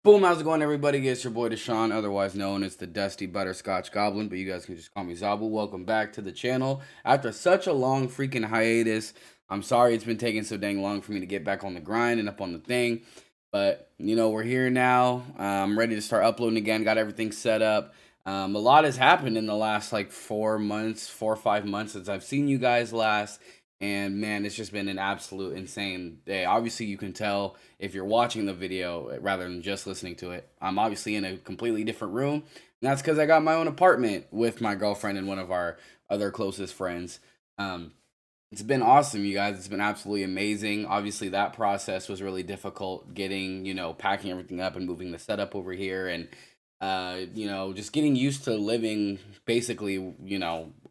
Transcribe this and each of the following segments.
Boom, how's it going, everybody? It's your boy Deshaun, otherwise known as the Dusty Butterscotch Goblin, but you guys can just call me Zabu. Welcome back to the channel. After such a long freaking hiatus, I'm sorry it's been taking so dang long for me to get back on the grind and up on the thing, but we're here now. I'm ready to start uploading again, got everything set up. A lot has happened in the last like 4 months, 4 or 5 months since I've seen you guys last. And man, it's just been an absolute insane day. Obviously, you can tell if you're watching the video rather than just listening to it. I'm obviously in a completely different room. And that's because I got my own apartment with my girlfriend and one of our other closest friends. Um, it's been awesome, you guys. It's been absolutely amazing. Obviously, that process was really difficult getting, packing everything up and moving the setup over here and just getting used to living basically,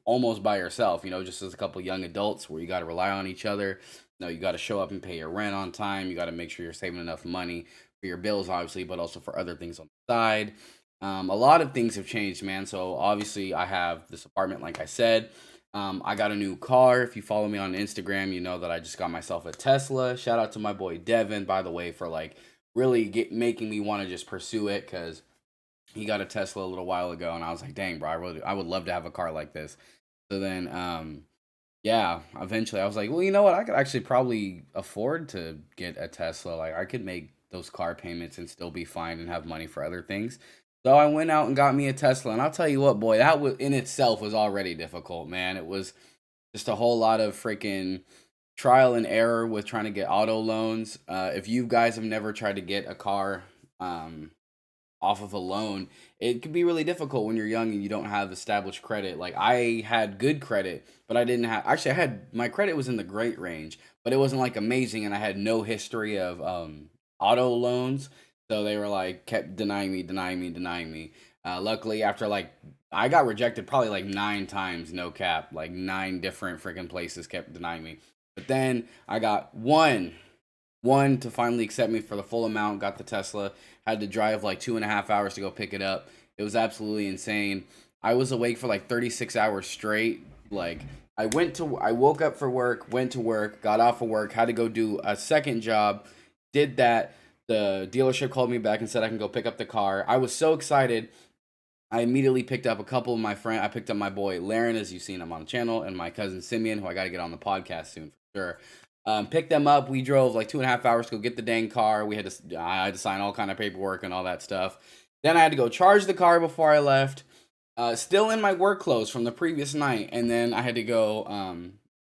almost by yourself, just as a couple young adults where you got to rely on each other. You got to show up and pay your rent on time. You got to make sure you're saving enough money for your bills, obviously, but also for other things on the side. A lot of things have changed, man. So obviously, I have this apartment, like I said. I got a new car. If you follow me on Instagram, you know that I just got myself a Tesla. Shout out to my boy Devin, by the way, for like really making me want to just pursue it because he got a Tesla a little while ago, and I was like, dang, bro, I would love to have a car like this. So then, yeah, eventually I was like, well, you know what? I could actually probably afford to get a Tesla. Like, I could make those car payments and still be fine and have money for other things. So I went out and got me a Tesla, and I'll tell you what, boy, that in itself was already difficult, man. It was just a whole lot of freaking trial and error with trying to get auto loans. If you guys have never tried to get a car, off of a loan, it can be really difficult when you're young and you don't have established credit. Like I had good credit, but I didn't have actually I had my credit was in the great range, but it wasn't like amazing and I had no history of auto loans. So they were like kept denying me, denying me, denying me. Luckily after like I got rejected probably like 9 times, no cap, like 9 different freaking places kept denying me. But then I got one to finally accept me for the full amount. Got the Tesla. Had to drive like 2.5 hours to go pick it up. It was absolutely insane. I was awake for like 36 hours straight. Like I woke up for work, went to work, got off of work, had to go do a second job, did that. The dealership called me back and said I can go pick up the car. I was so excited. I immediately picked up a couple of my friends. I picked up my boy Laren, as you've seen him on the channel, and my cousin Simeon, who I got to get on the podcast soon for sure. Picked them up. We drove like 2.5 hours to go get the dang car. I had to sign all kind of paperwork and all that stuff. Then I had to go charge the car before I left. Still in my work clothes from the previous night, and then I had to go,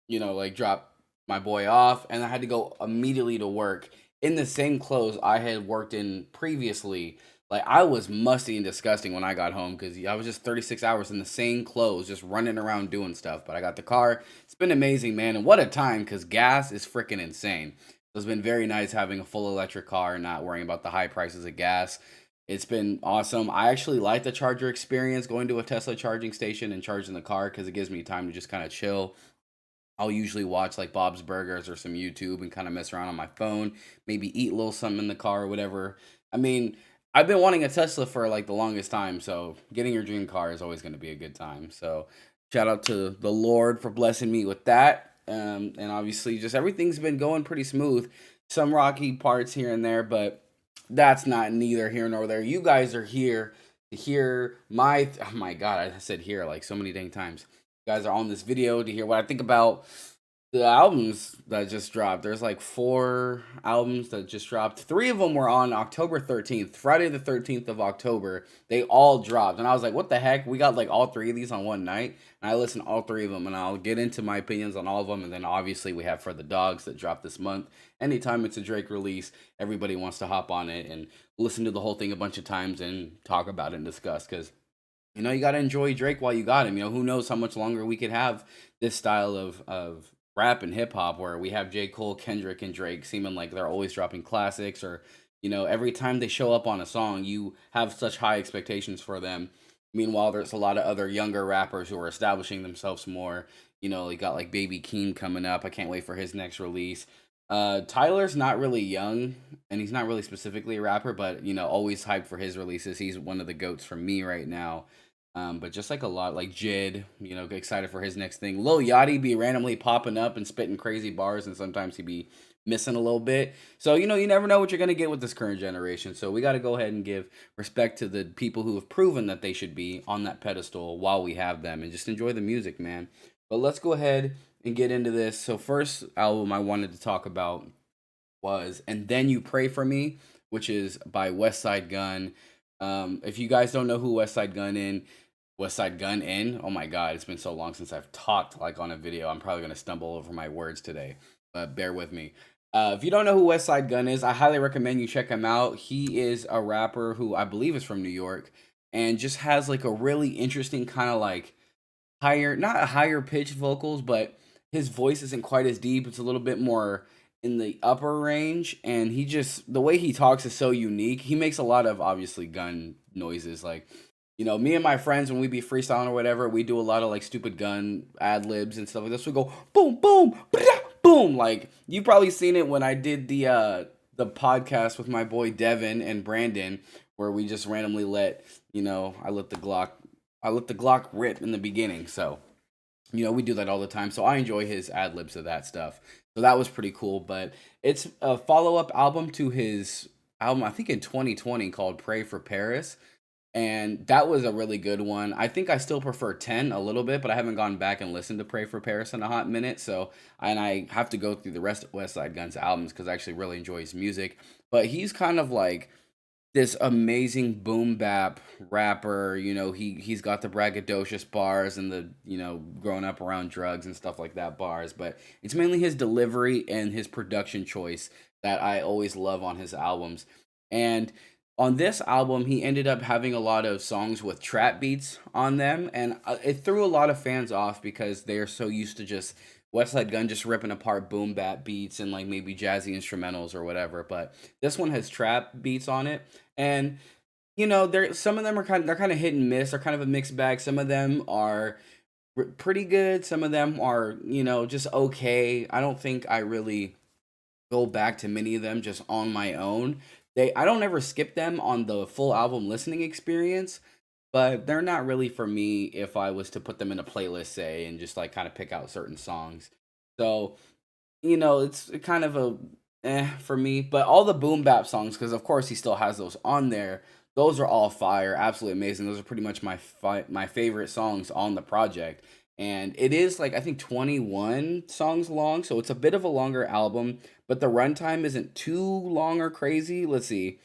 like drop my boy off, and I had to go immediately to work in the same clothes I had worked in previously. Like I was musty and disgusting when I got home because I was just 36 hours in the same clothes, just running around doing stuff. But I got the car. It's been amazing, man, and what a time because gas is freaking insane. So it's been very nice having a full electric car and not worrying about the high prices of gas. It's been awesome. I actually like the charger experience, going to a Tesla charging station and charging the car because it gives me time to just kind of chill. I'll usually watch like Bob's Burgers or some YouTube and kind of mess around on my phone, maybe eat a little something in the car or whatever. I mean, I've been wanting a Tesla for like the longest time, so getting your dream car is always going to be a good time. So, shout out to the Lord for blessing me with that. And obviously, just everything's been going pretty smooth. Some rocky parts here and there, but that's not neither here nor there. You guys are here to hear oh my God, I said here like so many dang times. You guys are on this video to hear what I think about the albums that just dropped. There's like 4 albums that just dropped. 3 of them were on October 13th, Friday the 13th of October. They all dropped, and I was like, "What the heck? We got like all 3 of these on one night." And I listened to all 3 of them, and I'll get into my opinions on all of them. And then obviously we have For the Dogs that dropped this month. Anytime it's a Drake release, everybody wants to hop on it and listen to the whole thing a bunch of times and talk about it and discuss because you got to enjoy Drake while you got him. Who knows how much longer we could have this style of rap and hip hop where we have J. Cole, Kendrick, and Drake seeming like they're always dropping classics or, every time they show up on a song, you have such high expectations for them. Meanwhile, there's a lot of other younger rappers who are establishing themselves more. You got like Baby Keem coming up. I can't wait for his next release. Tyler's not really young and he's not really specifically a rapper, but always hyped for his releases. He's one of the goats for me right now. But just like a lot, like Jid, excited for his next thing. Lil Yachty be randomly popping up and spitting crazy bars, and sometimes he be missing a little bit. So, you never know what you're going to get with this current generation. So, we got to go ahead and give respect to the people who have proven that they should be on that pedestal while we have them and just enjoy the music, man. But let's go ahead and get into this. So, first album I wanted to talk about was And Then You Pray For Me, which is by West Side Gun. If you guys don't know who West Side Gun in, oh my god, it's been so long since I've talked like on a video. I'm probably gonna stumble over my words today, but bear with me. If you don't know who West Side Gun is, I highly recommend you check him out. He is a rapper who I believe is from New York and just has like a really interesting kind of like not higher pitched vocals, but his voice isn't quite as deep. It's a little bit more in the upper range, and the way he talks is so unique. He makes a lot of obviously gun noises, like me and my friends when we be freestyling or whatever, we do a lot of like stupid gun ad libs and stuff like this. We go boom, boom, boom. Like you've probably seen it when I did the podcast with my boy Devin and Brandon, where we just randomly I let the Glock rip in the beginning. So, we do that all the time. So I enjoy his ad libs of that stuff. So that was pretty cool. But it's a follow up album to his album, I think in 2020, called Pray for Paris. And that was a really good one. I think I still prefer 10 a little bit, but I haven't gone back and listened to Pray for Paris in a hot minute. So, and I have to go through the rest of West Side Gun's albums because I actually really enjoy his music. But he's kind of like this amazing boom bap rapper. He's got the braggadocious bars and the growing up around drugs and stuff like that bars, but it's mainly his delivery and his production choice that I always love on his albums. And on this album, he ended up having a lot of songs with trap beats on them, and it threw a lot of fans off because they're so used to just Westside Gun just ripping apart boom bap beats and like maybe jazzy instrumentals or whatever. But this one has trap beats on it, and there some of them are they're kind of hit and miss. They're kind of a mixed bag. Some of them are pretty good. Some of them are just okay. I don't think I really go back to many of them just on my own. I don't ever skip them on the full album listening experience, but they're not really for me if I was to put them in a playlist, say, and just like kind of pick out certain songs. So, it's kind of a for me, but all the boom bap songs, because of course he still has those on there. Those are all fire, absolutely amazing. Those are pretty much my favorite songs on the project, and it is like I think 21 songs long, so it's a bit of a longer album, but the runtime isn't too long or crazy. Let's see,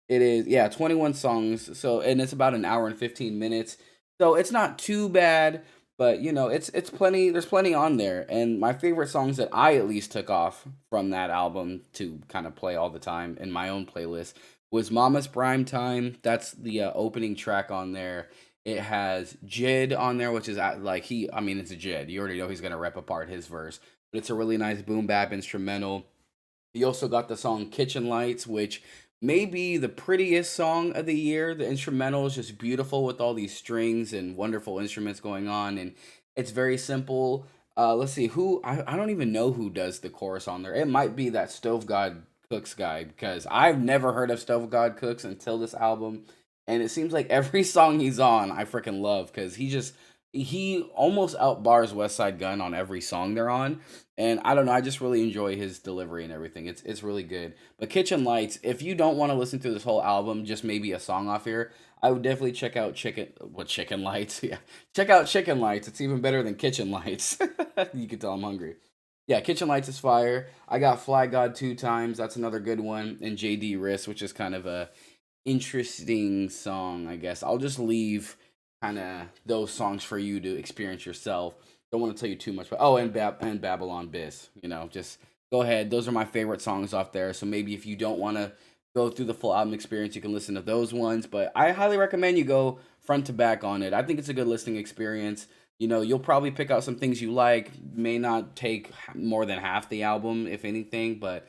it is, yeah, 21 songs. So, and it's about an hour and 15 minutes. So it's not too bad, but it's plenty, there's plenty on there. And my favorite songs that I at least took off from that album to kind of play all the time in my own playlist was Mama's Prime Time. That's the opening track on there. It has Jid on there, which is like it's a Jid. You already know he's gonna rep apart his verse, but it's a really nice boom bap instrumental. You also got the song Kitchen Lights, which may be the prettiest song of the year. The instrumental is just beautiful with all these strings and wonderful instruments going on, and it's very simple. Let's see I don't even know who does the chorus on there. It might be that Stove God Cooks guy because I've never heard of Stove God Cooks until this album, and it seems like every song he's on I freaking love because he almost outbars West Side Gun on every song they're on. And I don't know, I just really enjoy his delivery and everything. It's really good. But Kitchen Lights, if you don't want to listen to this whole album, just maybe a song off here, I would definitely check out Chicken Lights. Yeah. Check out Chicken Lights. It's even better than Kitchen Lights. You can tell I'm hungry. Yeah, Kitchen Lights is fire. I got Fly God 2 times. That's another good one. And JD Wrist, which is kind of a interesting song, I guess. I'll just leave kind of those songs for you to experience yourself. Don't want to tell you too much, but and Babylon Biz. Just go ahead. Those are my favorite songs off there. So maybe if you don't want to go through the full album experience, you can listen to those ones. But I highly recommend you go front to back on it. I think it's a good listening experience. You'll probably pick out some things you like. May not take more than half the album, if anything, but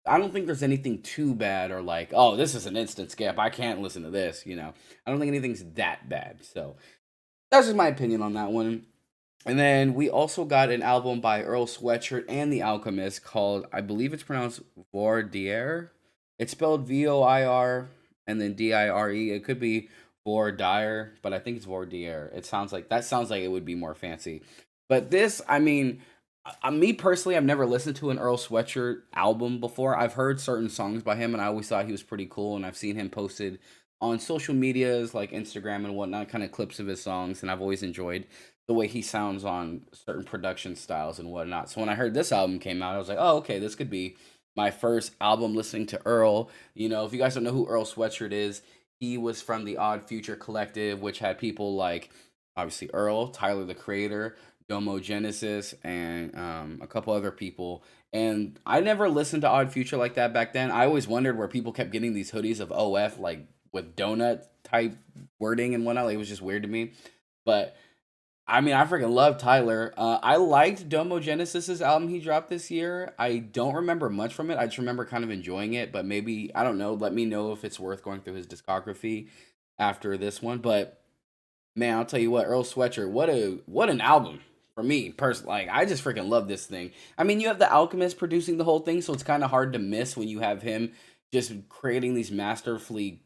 I don't think there's anything too bad or like, oh, this is an instant skip. I can't listen to this. I don't think anything's that bad. So that's just my opinion on that one. And then we also got an album by Earl Sweatshirt and The Alchemist called, I believe it's pronounced Voir Dire. It's spelled Voir and then Dire. It could be Voir Dire, but I think it's Voir Dire. It sounds like it would be more fancy. But this, Me personally, I've never listened to an Earl Sweatshirt album before. I've heard certain songs by him, and I always thought he was pretty cool. And I've seen him posted on social medias like Instagram and whatnot, kind of clips of his songs. And I've always enjoyed the way he sounds on certain production styles and whatnot. So when I heard this album came out, I was like, oh, okay, this could be my first album listening to Earl. You know, if you guys don't know who Earl Sweatshirt is, he was from the Odd Future Collective, which had people like obviously Earl, Tyler the Creator, Domo Genesis, and a couple other people. And I never listened to Odd Future like that back then. I always wondered where people kept getting these hoodies of OF, like with donut type wording and whatnot. Like, it was just weird to me. But I mean, I freaking love Tyler. I liked Domo Genesis's album he dropped this year. I don't remember much from it. I just remember kind of enjoying it. But maybe, I don't know. Let me know if it's worth going through his discography after this one. But man, I'll tell you what, Earl Sweatshirt, what an album for me personally. Like, I just freaking love this thing. I mean, you have the Alchemist producing the whole thing, so it's kind of hard to miss when you have him just creating these masterfully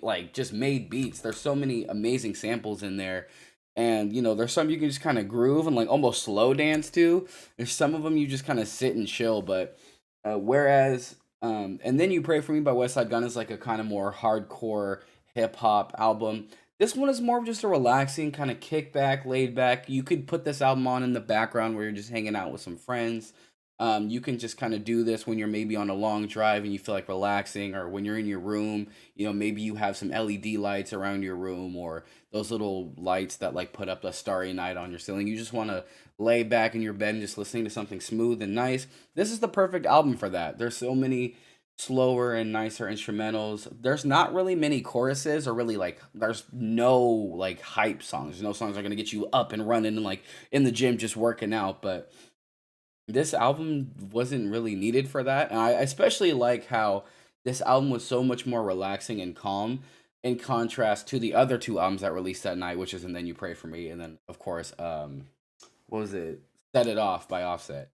like just made beats. There's so many amazing samples in there. And you know, there's some you can just kind of groove and like almost slow dance to. There's some of them you just kind of sit and chill. But whereas, and then you pray for me by West Side Gun is like a kind of more hardcore hip hop album. This one is more of just a relaxing kind of kick back, laid back. You could put this album on in the background where you're just hanging out with some friends. You can just kind of do this when you're maybe on a long drive and you feel like relaxing, or when you're in your room. You know, maybe you have some LED lights around your room, or those little lights that like put up a starry night on your ceiling. You just want to lay back in your bed and just listening to something smooth and nice. This is the perfect album for that. There's so many slower and nicer instrumentals. There's not really many choruses, or really like there's no like hype songs. There's no songs that are gonna get you up and running and like in the gym just working out. But this album wasn't really needed for that. And I especially like how this album was so much more relaxing and calm in contrast to the other two albums that released that night, which is And Then You Pray For Me, and then of course, what was it? Set It Off by Offset.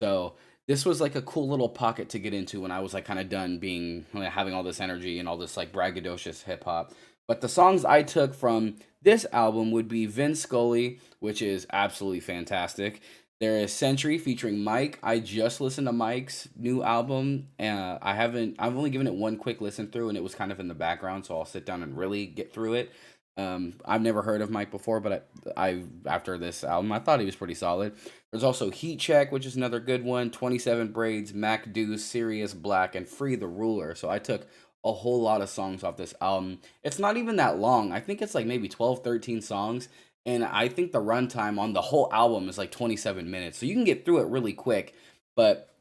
So this was like a cool little pocket to get into when I was like kind of done being like, having all this energy and all this like braggadocious hip hop. But the songs I took from this album would be Vin Scully, which is absolutely fantastic. There is Century featuring Mike. I just listened to Mike's new album, and I've only given it one quick listen through, and it was kind of in the background, so I'll sit down and really get through it. I've never heard of Mike before, but I after this album, I thought he was pretty solid. There's also Heat Check, which is another good one. 27 Braids, Mac Deuce, Sirius Black, and Free the Ruler. So I took a whole lot of songs off this album. It's not even that long. I think it's like maybe 12, 13 songs. And I think the runtime on the whole album is like 27 minutes. So you can get through it really quick. But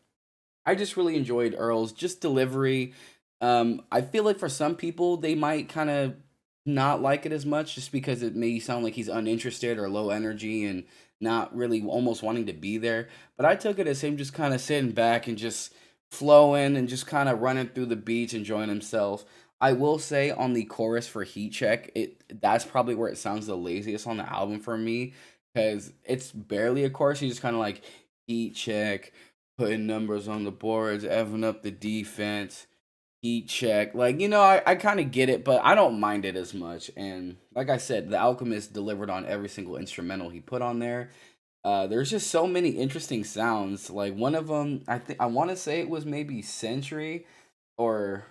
I just really enjoyed Earl's just delivery. I feel like for some people, they might kind of not like it as much just because it may sound like he's uninterested or low energy and not really almost wanting to be there. But I took it as him just kind of sitting back and just flowing and just kind of running through the beats, enjoying himself. I will say on the chorus for Heat Check, that's probably where it sounds the laziest on the album for me, because it's barely a chorus. He's just kind of like Heat Check, putting numbers on the boards, eving up the defense, Heat Check. Like, you know, I kind of get it, but I don't mind it as much. And like I said, The Alchemist delivered on every single instrumental he put on there. There's just so many interesting sounds. Like one of them, I want to say it was maybe Century, or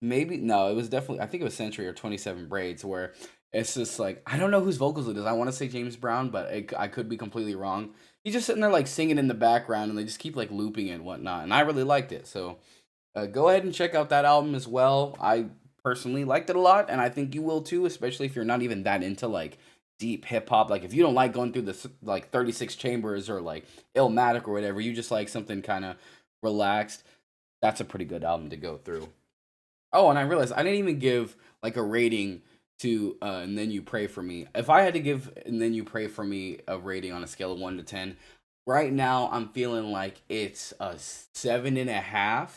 maybe no, it was definitely, I think it was Century or 27 Braids, where it's just like I don't know whose vocals it is. I want to say James Brown, but I could be completely wrong. He's just sitting there like singing in the background, and they just keep like looping it and whatnot. And I really liked it. So go ahead and check out that album as well. I personally liked it a lot, and I think you will too, especially if you're not even that into like deep hip hop. Like if you don't like going through this like 36 chambers or like Illmatic or whatever, you just like something kind of relaxed. That's a pretty good album to go through. Oh, and I realized I didn't even give like a rating to And Then You Pray For Me. If I had to give And Then You Pray For Me a rating on a scale of 1 to 10, right now I'm feeling like it's a 7.5,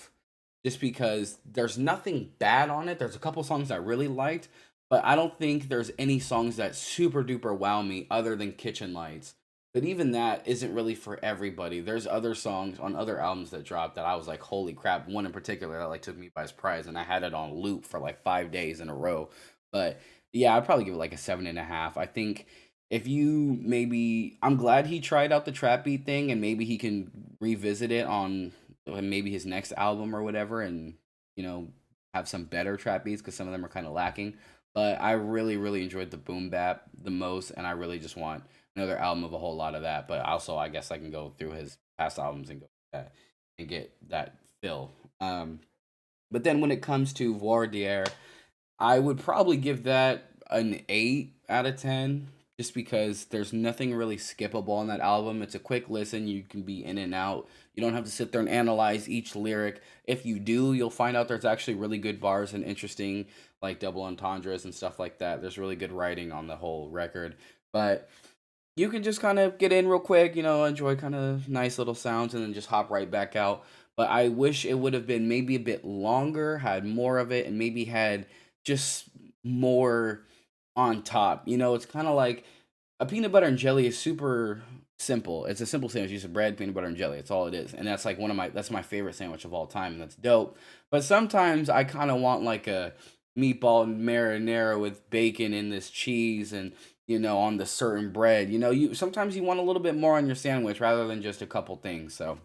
just because there's nothing bad on it. There's a couple songs I really liked, but I don't think there's any songs that super duper wow me other than Kitchen Lights. But even that isn't really for everybody. There's other songs on other albums that dropped that I was like, holy crap. One in particular that like took me by surprise, and I had it on loop for like 5 days in a row. But yeah, I'd probably give it like a 7.5. I think if you maybe, I'm glad he tried out the trap beat thing, and maybe he can revisit it on maybe his next album or whatever, and you know have some better trap beats because some of them are kind of lacking. But I really really enjoyed the boom bap the most, and I really just want another album of a whole lot of that. But also, I guess I can go through his past albums and go that and get that fill. But then when it comes to Voir, I would probably give that an 8 out of 10 just because there's nothing really skippable on that album. It's a quick listen, you can be in and out. You don't have to sit there and analyze each lyric. If you do, you'll find out there's actually really good bars and interesting like double entendres and stuff like that. There's really good writing on the whole record. But you can just kind of get in real quick, enjoy kind of nice little sounds and then just hop right back out. But I wish it would have been maybe a bit longer, had more of it, and maybe had just more on top. It's kind of like a peanut butter and jelly is super simple. It's a simple sandwich. Use of bread, peanut butter, and jelly. That's all it is. And that's like that's my favorite sandwich of all time. And that's dope. But sometimes I kind of want like a meatball marinara with bacon and this cheese and on the certain bread. You sometimes you want a little bit more on your sandwich rather than just a couple things. So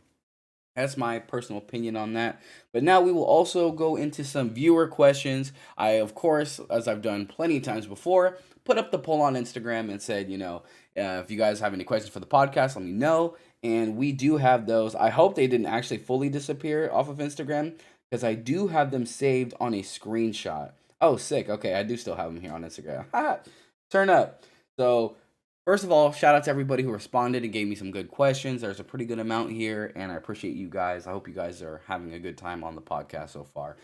that's my personal opinion on that. But now we will also go into some viewer questions. I, of course, as I've done plenty of times before, put up the poll on Instagram and said, if you guys have any questions for the podcast, let me know. And we do have those. I hope they didn't actually fully disappear off of Instagram because I do have them saved on a screenshot. Oh, sick. Okay, I do still have them here on Instagram. Turn up. So first of all, shout out to everybody who responded and gave me some good questions. There's a pretty good amount here, and I appreciate you guys. I hope you guys are having a good time on the podcast so far.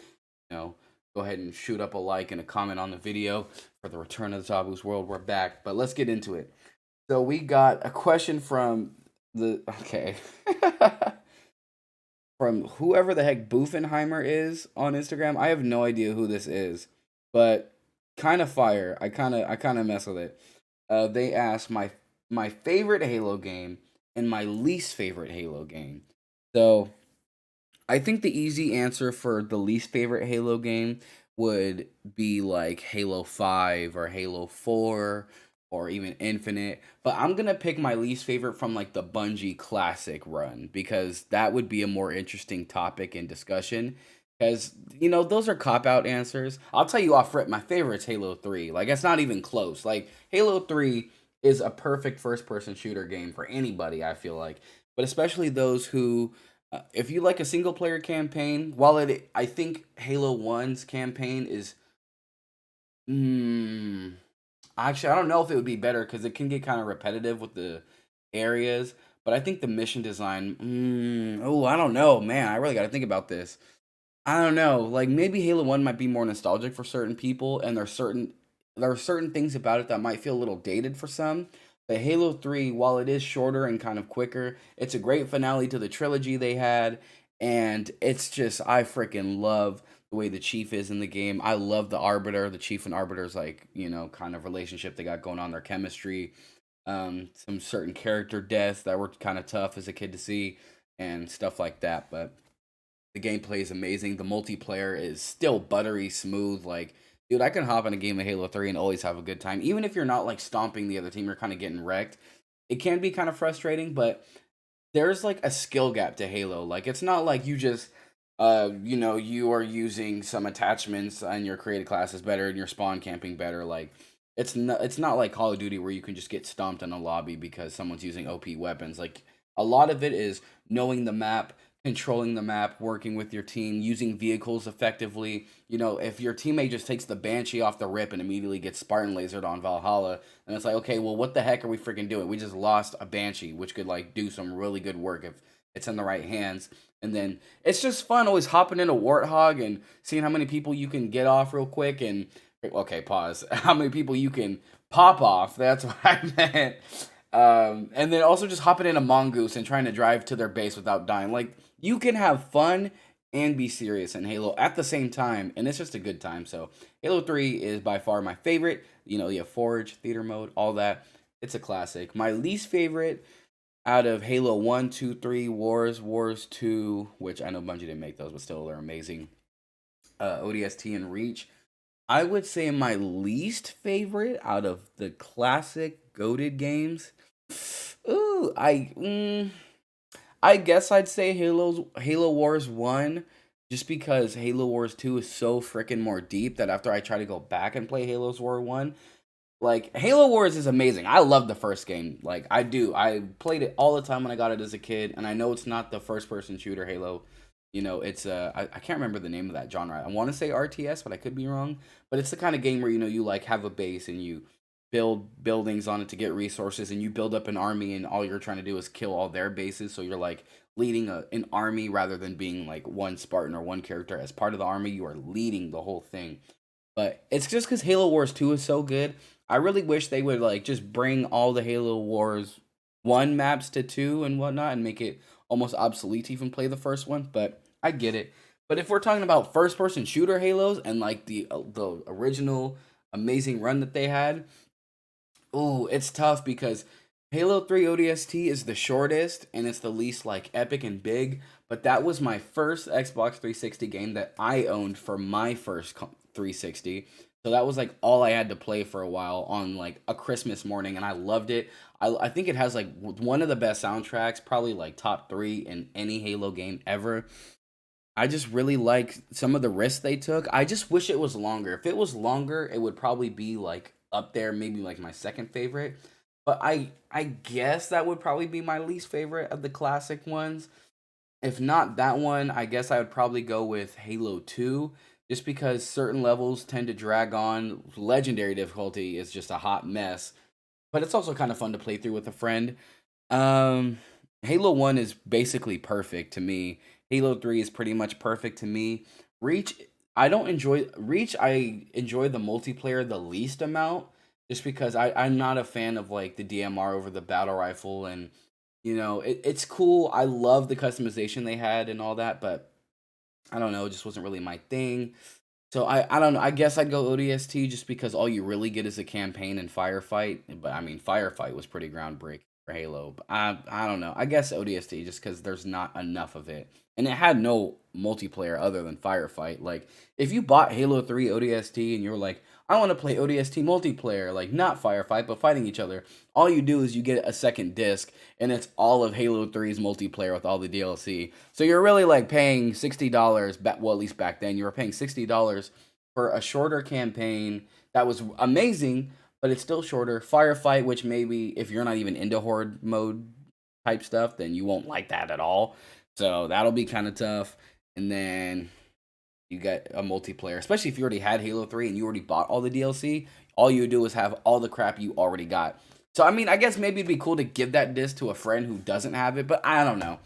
Go ahead and shoot up a like and a comment on the video for the return of the Zabu's World. We're back, but let's get into it. So we got a question from from whoever the heck Boofenheimer is on Instagram. I have no idea who this is, but kind of fire. I kind of mess with it. They asked my favorite Halo game and my least favorite Halo game. So I think the easy answer for the least favorite Halo game would be like Halo 5 or Halo 4 or even Infinite. But I'm going to pick my least favorite from like the Bungie Classic run because that would be a more interesting topic and discussion. Because, those are cop out answers. I'll tell you off rip, my favorite's Halo 3. Like, it's not even close. Like, Halo 3 is a perfect first person shooter game for anybody, I feel like. But especially those who, if you like a single player campaign, I think Halo 1's campaign is, actually, I don't know if it would be better because it can get kind of repetitive with the areas. But I think the mission design, I don't know, man. I really got to think about this. I don't know. Like maybe Halo 1 might be more nostalgic for certain people and there are certain things about it that might feel a little dated for some. But Halo 3, while it is shorter and kind of quicker, it's a great finale to the trilogy they had, and it's just I freaking love the way the Chief is in the game. I love the Arbiter, the Chief and Arbiter's like, kind of relationship they got going on, their chemistry. Some certain character deaths that were kind of tough as a kid to see and stuff like that, but the gameplay is amazing. The multiplayer is still buttery smooth. Like, dude, I can hop in a game of Halo 3 and always have a good time. Even if you're not like stomping the other team, you're kind of getting wrecked. It can be kind of frustrating, but there's like a skill gap to Halo. Like, it's not like you just you are using some attachments and your created class is better and your spawn camping better. Like, it's not like Call of Duty where you can just get stomped in a lobby because someone's using OP weapons. Like, a lot of it is knowing the map, controlling the map, working with your team, using vehicles effectively. If your teammate just takes the Banshee off the rip and immediately gets Spartan lasered on Valhalla, and it's like, okay, well, what the heck are we freaking doing? We just lost a Banshee, which could like do some really good work if it's in the right hands. And then it's just fun always hopping in a Warthog and seeing how many people you can get off real quick and okay, pause. How many people you can pop off? That's what I meant. And then also just hopping in a mongoose and trying to drive to their base without dying. Like, you can have fun and be serious in Halo at the same time, and it's just a good time. So Halo 3 is by far my favorite. You have Forge, Theater Mode, all that. It's a classic. My least favorite out of Halo 1, 2, 3, Wars 2, which I know Bungie didn't make those, but still they're amazing. ODST and Reach. I would say my least favorite out of the classic goated games. Ooh, I guess I'd say Halo Wars 1 just because Halo Wars 2 is so freaking more deep that after I try to go back and play Halo's War 1, like Halo Wars is amazing. I love the first game. Like I do. I played it all the time when I got it as a kid, and I know it's not the first person shooter Halo. You know, it's I can't remember the name of that genre. I want to say RTS, but I could be wrong. But it's the kind of game where you like have a base and you build buildings on it to get resources, and you build up an army, and all you're trying to do is kill all their bases. So you're like leading an army rather than being like one Spartan or one character as part of the army. You are leading the whole thing. But it's just because Halo Wars 2 is so good. I really wish they would like just bring all the Halo Wars 1 maps to 2 and whatnot and make it almost obsolete to even play the first one. But I get it. But if we're talking about first person shooter Halos and like the original amazing run that they had, ooh, it's tough because Halo 3 ODST is the shortest and it's the least like epic and big, but that was my first Xbox 360 game that I owned for my first 360. So that was like all I had to play for a while on like a Christmas morning, and I loved it. I think it has like one of the best soundtracks, probably like top 3 in any Halo game ever. I just really like some of the risks they took. I just wish it was longer. If it was longer, it would probably be like up there, maybe like my second favorite. But I guess that would probably be my least favorite of the classic ones. If not that one, I guess I would probably go with Halo 2 just because certain levels tend to drag on. Legendary difficulty is just a hot mess, but it's also kind of fun to play through with a friend. Um, Halo 1 is basically perfect to me. Halo 3 is pretty much perfect to me. Reach, I don't enjoy Reach, I enjoy the multiplayer the least amount just because I'm not a fan of like the DMR over the battle rifle, and it's cool. I love the customization they had and all that, but I don't know, it just wasn't really my thing. So I don't know. I guess I'd go ODST just because all you really get is a campaign and firefight. But I mean, firefight was pretty groundbreaking for Halo. But I don't know. I guess ODST just because there's not enough of it, and it had no multiplayer other than firefight. Like if you bought Halo 3 ODST and you're like, I want to play ODST multiplayer, like not firefight but fighting each other. All you do is you get a second disc, and it's all of Halo 3's multiplayer with all the DLC. So you're really like paying $60. Well, at least back then, you were paying $60 for a shorter campaign that was amazing, but it's still shorter. Firefight, which maybe if you're not even into horde mode type stuff, then you won't like that at all. So that'll be kind of tough. And then you get a multiplayer, especially if you already had Halo 3 and you already bought all the DLC. All you do is have all the crap you already got. So I mean, I guess maybe it'd be cool to give that disc to a friend who doesn't have it, but I don't know.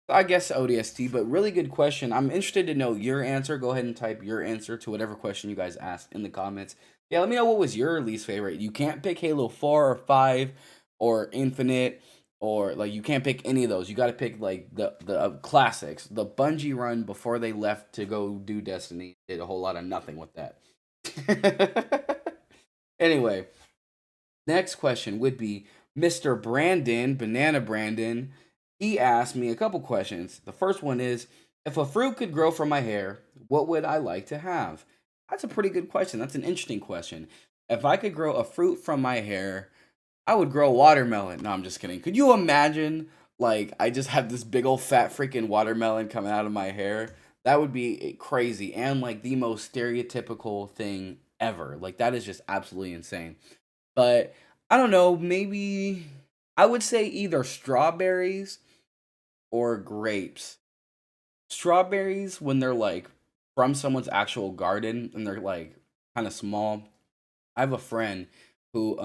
I guess ODST, but really good question. I'm interested to know your answer. Go ahead and type your answer to whatever question you guys asked in the comments. Yeah, let me know what was your least favorite. You can't pick Halo 4 or 5 or Infinite, or like you can't pick any of those. You got to pick like the classics. The Bungie run before they left to go do Destiny did a whole lot of nothing with that. Anyway, next question would be Mr. Brandon, Banana Brandon. He asked me a couple questions. The first one is, if a fruit could grow from my hair, what would I like to have? That's a pretty good question. That's an interesting question. If I could grow a fruit from my hair, I would grow watermelon. No, I'm just kidding. Could you imagine, like, I just have this big old fat freaking watermelon coming out of my hair? That would be crazy and like the most stereotypical thing ever. Like, that is just absolutely insane. But I don't know, maybe I would say either strawberries or grapes. Strawberries when they're like from someone's actual garden and they're like kind of small. I have a friend who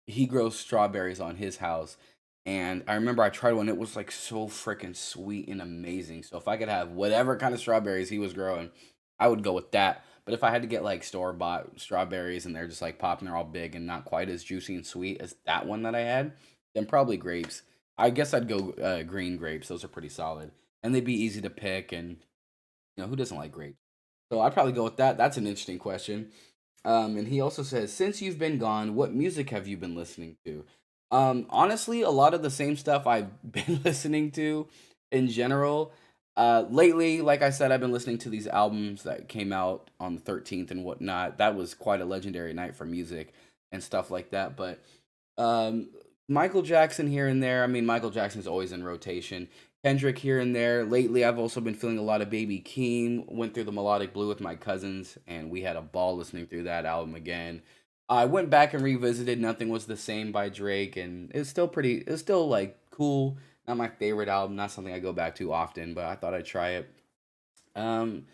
he grows strawberries on his house, and I remember I tried one. It was like so freaking sweet and amazing. So if I could have whatever kind of strawberries he was growing, I would go with that. But if I had to get like store bought strawberries and they're just like popping, they're all big and not quite as juicy and sweet as that one that I had, then probably grapes. I guess I'd go green grapes. Those are pretty solid, and they'd be easy to pick. And who doesn't like grapes? So I'd probably go with that. That's an interesting question. And he also says, since you've been gone, what music have you been listening to? Honestly, a lot of the same stuff I've been listening to in general. Lately, like I said, I've been listening to these albums that came out on the 13th and whatnot. That was quite a legendary night for music and stuff like that. But um, Michael Jackson here and there. I mean, Michael Jackson's always in rotation. Kendrick here and there. Lately, I've also been feeling a lot of Baby Keem. Went through the Melodic Blue with my cousins, and we had a ball listening through that album again. I went back and revisited Nothing Was the Same by Drake, and it's still pretty. It's still like cool. Not my favorite album. Not something I go back to often, but I thought I'd try it. Um,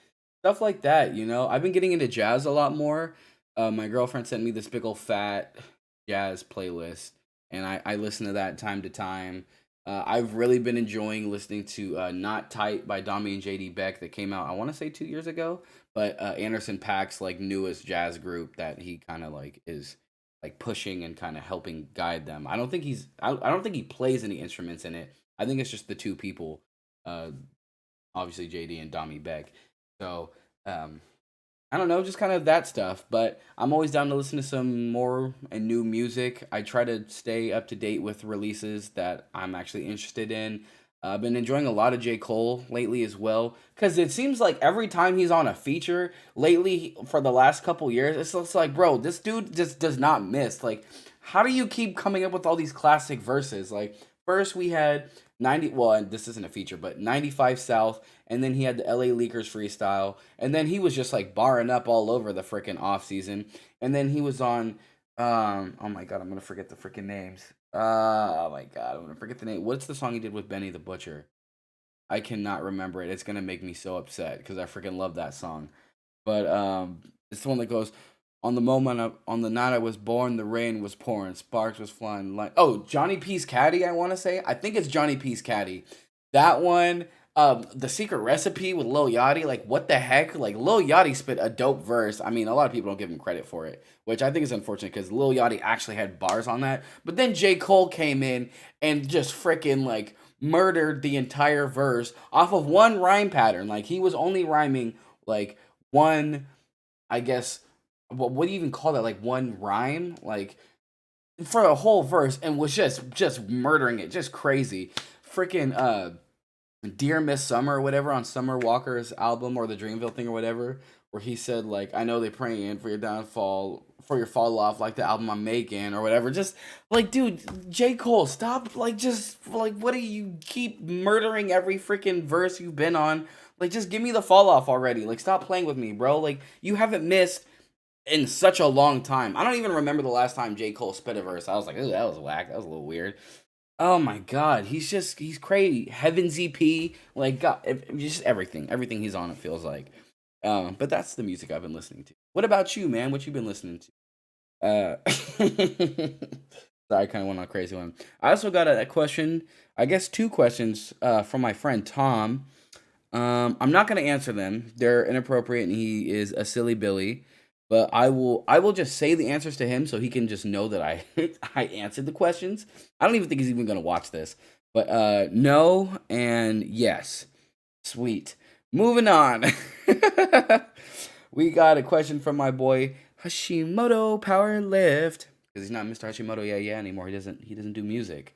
Stuff like that, you know. I've been getting into jazz a lot more. My girlfriend sent me this big old fat jazz playlist, and I listen to that time to time. I've really been enjoying listening to "Not Tight" by Dami and JD Beck that came out, I want to say 2 years ago. But Anderson Paak's like newest jazz group that he kind of like is like pushing and kind of helping guide them. I don't think he plays any instruments in it. I think it's just the two people. Uh, Obviously JD and Dami Beck. So um, I don't know, just kind of that stuff. But I'm always down to listen to some more and new music. I try to stay up to date with releases that I'm actually interested in. I've been enjoying a lot of J. Cole lately as well, because it seems like every time he's on a feature lately for the last couple years, it's just like, bro, this dude just does not miss. Like, how do you keep coming up with all these classic verses? Like, first we had 90, well, this isn't a feature, but 95 South, and then he had the LA Leakers freestyle, and then he was just like barring up all over the freaking off season, and then he was on, oh my god, I'm gonna forget the freaking names. Oh my god, I'm gonna forget the name. What's the song he did with Benny the Butcher? I cannot remember it. It's gonna make me so upset because I freaking love that song. But it's the one that goes, on the night I was born, the rain was pouring, sparks was flying. Like, oh, Johnny P's Caddy, I want to say. I think it's Johnny P's Caddy. That one, the Secret Recipe with Lil Yachty. Like, what the heck? Like, Lil Yachty spit a dope verse. I mean, a lot of people don't give him credit for it, which I think is unfortunate because Lil Yachty actually had bars on that. But then J. Cole came in and just freaking like murdered the entire verse off of one rhyme pattern. Like, he was only rhyming like one, I guess, what do you even call that? Like one rhyme, like for a whole verse, and was just murdering it, just crazy. Freaking Dear Miss Summer or whatever on Summer Walker's album or the Dreamville thing or whatever, where he said like, I know they praying for your downfall, for your fall off, like the album I'm making or whatever. Just like, dude, J. Cole, stop, like, just like, what do you keep murdering every freaking verse you've been on? Like, just give me the fall off already. Like, stop playing with me, bro. Like, you haven't missed in such a long time. I don't even remember the last time J. Cole spit a verse. I was like, ooh, that was whack. That was a little weird. Oh my god, he's crazy. Heaven's EP, like, God, just everything he's on. It feels like. But that's the music I've been listening to. What about you, man? What you been listening to? Sorry, I kind of went on a crazy one. I also got a question. I guess two questions from my friend Tom. I'm not gonna answer them. They're inappropriate, and he is a silly Billy. But I will just say the answers to him so he can just know that I I answered the questions. I don't even think he's even gonna watch this. But no and yes. Sweet. Moving on. We got a question from my boy Hashimoto Power Lift. Because he's not Mr. Hashimoto yeah anymore. He doesn't do music.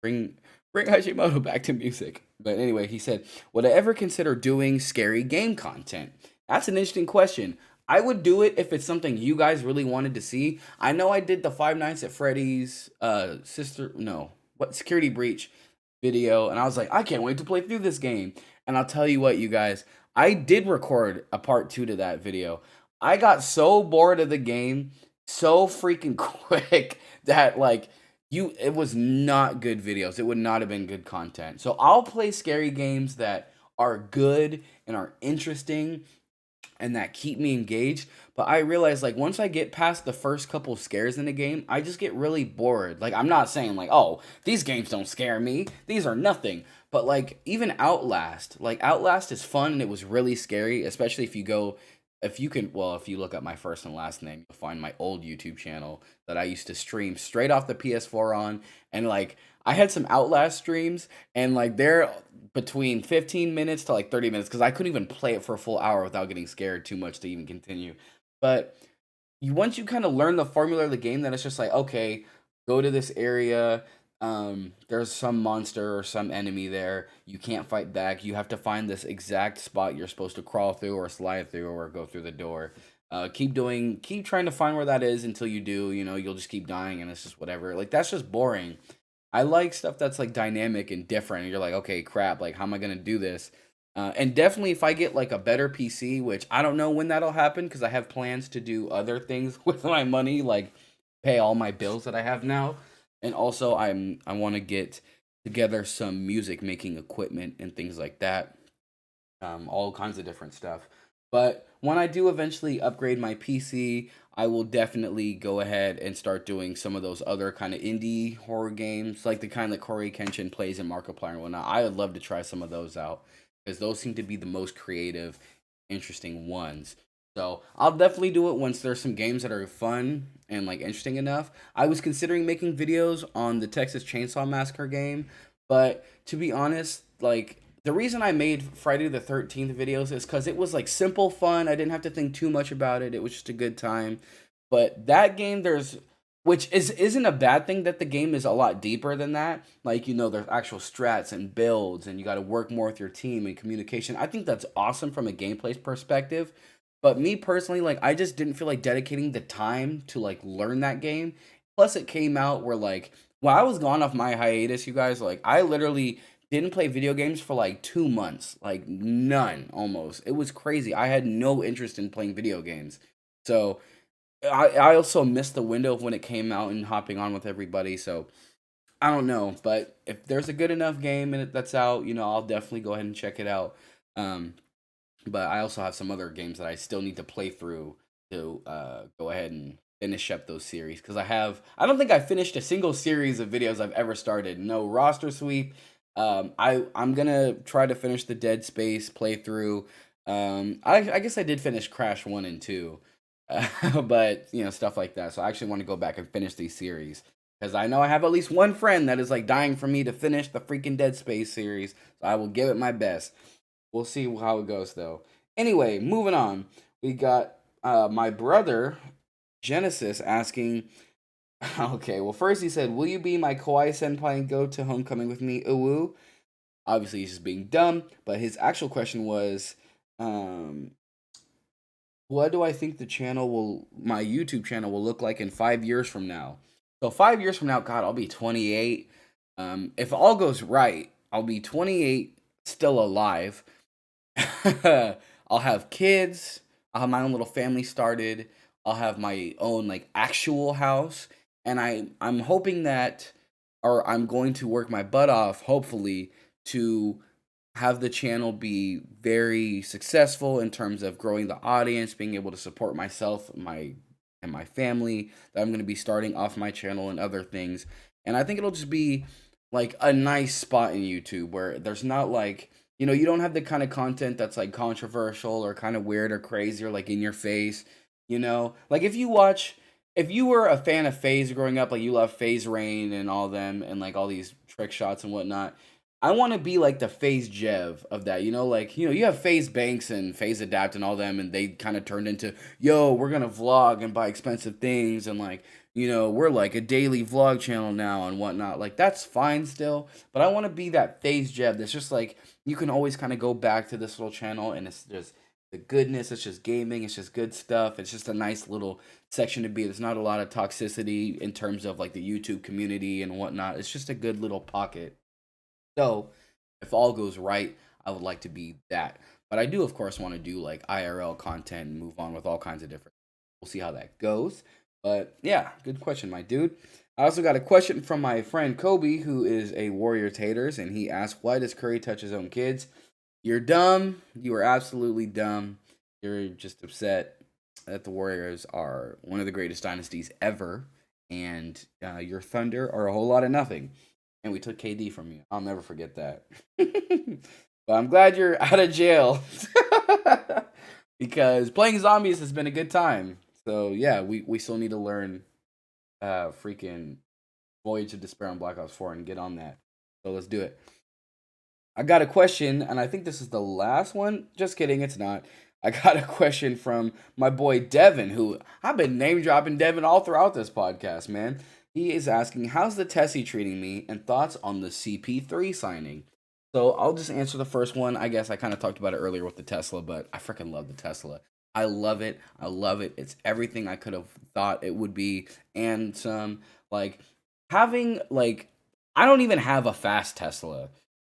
Bring bring Hashimoto back to music. But anyway, he said, would I ever consider doing scary game content? That's an interesting question. I would do it if it's something you guys really wanted to see. I know I did the Five Nights at Freddy's Security Breach video, and I was like, I can't wait to play through this game. And I'll tell you what, you guys, I did record a part 2 to that video. I got so bored of the game so freaking quick that like it was not good videos. It would not have been good content. So I'll play scary games that are good and are interesting and that keep me engaged. But I realize like once I get past the first couple scares in the game, I just get really bored. Like I'm not saying like, oh, these games don't scare me. These are nothing. But like even Outlast, like Outlast is fun and it was really scary, especially if you look up my first and last name, you'll find my old YouTube channel that I used to stream straight off the PS4 on. And like I had some Outlast streams and like they're between 15 minutes to like 30 minutes because I couldn't even play it for a full hour without getting scared too much to even continue. But once you kind of learn the formula of the game, then it's just like, okay, go to this area. There's some monster or some enemy there. You can't fight back. You have to find this exact spot you're supposed to crawl through or slide through or go through the door. Keep trying to find where that is until you do. You'll just keep dying and it's just whatever. Like that's just boring. I like stuff that's like dynamic and different. And you're like, okay, crap. Like, how am I gonna do this? And definitely, if I get like a better PC, which I don't know when that'll happen because I have plans to do other things with my money, like pay all my bills that I have now, and also I want to get together some music making equipment and things like that, all kinds of different stuff. But when I do eventually upgrade my PC, I will definitely go ahead and start doing some of those other kind of indie horror games, like the kind that Corey Kenshin plays in Markiplier and whatnot. I would love to try some of those out because those seem to be the most creative, interesting ones. So I'll definitely do it once there's some games that are fun and like interesting enough. I was considering making videos on the Texas Chainsaw Massacre game, but to be honest, like the reason I made Friday the 13th videos is because it was like simple fun. I didn't have to think too much about it. It was just a good time. But that game, which isn't a bad thing that the game is a lot deeper than that. Like, there's actual strats and builds, and you got to work more with your team and communication. I think that's awesome from a gameplay perspective. But me personally, like, I just didn't feel like dedicating the time to like learn that game. Plus, it came out where like while I was gone off my hiatus, you guys, like I literally didn't play video games for like 2 months, like none almost. It was crazy. I had no interest in playing video games. So I also missed the window of when it came out and hopping on with everybody. So I don't know, but if there's a good enough game and that's out, I'll definitely go ahead and check it out. Um, but I also have some other games that I still need to play through to go ahead and finish up those series because I don't think I finished a single series of videos I've ever started. No roster sweep. I'm gonna try to finish the Dead Space playthrough. I guess I did finish Crash 1 and 2, but stuff like that. So I actually want to go back and finish these series because I know I have at least one friend that is like dying for me to finish the freaking Dead Space series. So I will give it my best. We'll see how it goes though. Anyway, moving on. We got my brother Genesis asking. Okay, well first he said, "Will you be my kawaii senpai and go to homecoming with me?" Uwu. Obviously he's just being dumb, but his actual question was, um, "What do I think my YouTube channel will look like in 5 years from now?" So 5 years from now, God, I'll be 28. If all goes right, I'll be 28, still alive. I'll have kids. I'll have my own little family started. I'll have my own like actual house, and I'm hoping that, or I'm going to work my butt off, hopefully, to have the channel be very successful in terms of growing the audience, being able to support myself, my family. That I'm going to be starting off my channel and other things, and I think it'll just be like a nice spot in YouTube where there's not like you don't have the kind of content that's like controversial or kind of weird or crazy or like in your face. Like if you were a fan of FaZe growing up, like you love FaZe Rain and all them and like all these trick shots and whatnot. I want to be like the FaZe Jev of that, like you have FaZe Banks and FaZe Adapt and all them, and they kind of turned into, yo, we're gonna vlog and buy expensive things, and like we're like a daily vlog channel now and whatnot. Like that's fine still, but I want to be that FaZe Jev that's just like you can always kind of go back to this little channel and it's just the goodness. It's just gaming. It's just good stuff. It's just a nice little section to be. There's not a lot of toxicity in terms of like the YouTube community and whatnot. It's just a good little pocket. So, if all goes right, I would like to be that. But I do, of course, want to do like IRL content and move on with all kinds of different. We'll see how that goes. But yeah, good question, my dude. I also got a question from my friend Kobe, who is a Warrior Taters, and he asked, "Why does Curry touch his own kids?" You're dumb. You are absolutely dumb. You're just upset that the Warriors are one of the greatest dynasties ever, and your Thunder are a whole lot of nothing. And we took KD from you. I'll never forget that. But I'm glad you're out of jail because playing zombies has been a good time. So yeah, we still need to learn freaking Voyage of Despair on Black Ops 4 and get on that. So let's do it. I got a question, and I think this is the last one. Just kidding, it's not. I got a question from my boy Devin, who I've been name dropping Devin all throughout this podcast, man. He is asking, how's the Tessie treating me and thoughts on the CP3 signing? So I'll just answer the first one. I guess I kind of talked about it earlier with the Tesla, but I freaking love the Tesla. I love it. I love it. It's everything I could have thought it would be and some. Like having like I don't even have a fast Tesla,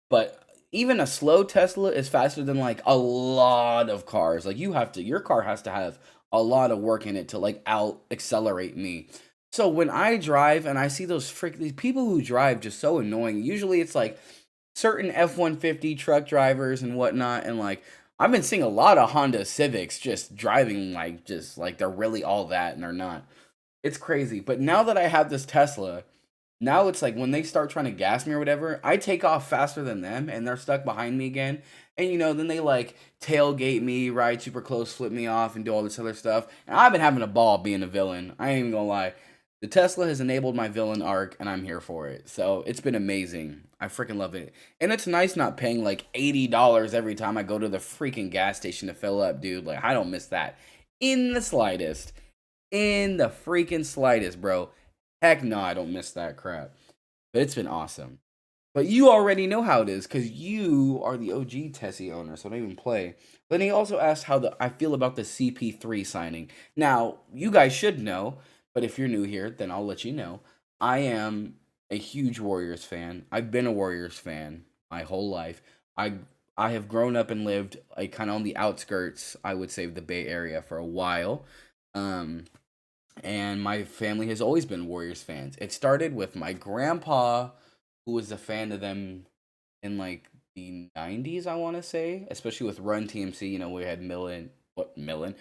but even a slow Tesla is faster than like a lot of cars. Like your car has to have a lot of work in it to like out accelerate me. So when I drive and I see these people who drive just so annoying. Usually it's like certain F-150 truck drivers and whatnot, and like I've been seeing a lot of Honda Civics just driving like just like they're really all that and they're not. It's crazy. But now that I have this Tesla, now it's like when they start trying to gas me or whatever, I take off faster than them and they're stuck behind me again. And then they like tailgate me, ride super close, flip me off, and do all this other stuff. And I've been having a ball being a villain. I ain't even gonna lie. The Tesla has enabled my villain arc and I'm here for it. So it's been amazing. I freaking love it. And it's nice not paying like $80 every time I go to the freaking gas station to fill up, dude. Like, I don't miss that in the slightest. In the freaking slightest, bro. Heck no, I don't miss that crap. But it's been awesome. But you already know how it is because you are the OG Tessie owner, so don't even play. Then he also asked how I feel about the CP3 signing. Now, you guys should know, but if you're new here, then I'll let you know. I am a huge Warriors fan. I've been a Warriors fan my whole life. I I have grown up and lived like kind of on the outskirts, I would say, of the Bay Area for a while. Um, and my family has always been Warriors fans. It started with my grandpa, who was a fan of them in like the 90s, I want to say, especially with Run TMC. We had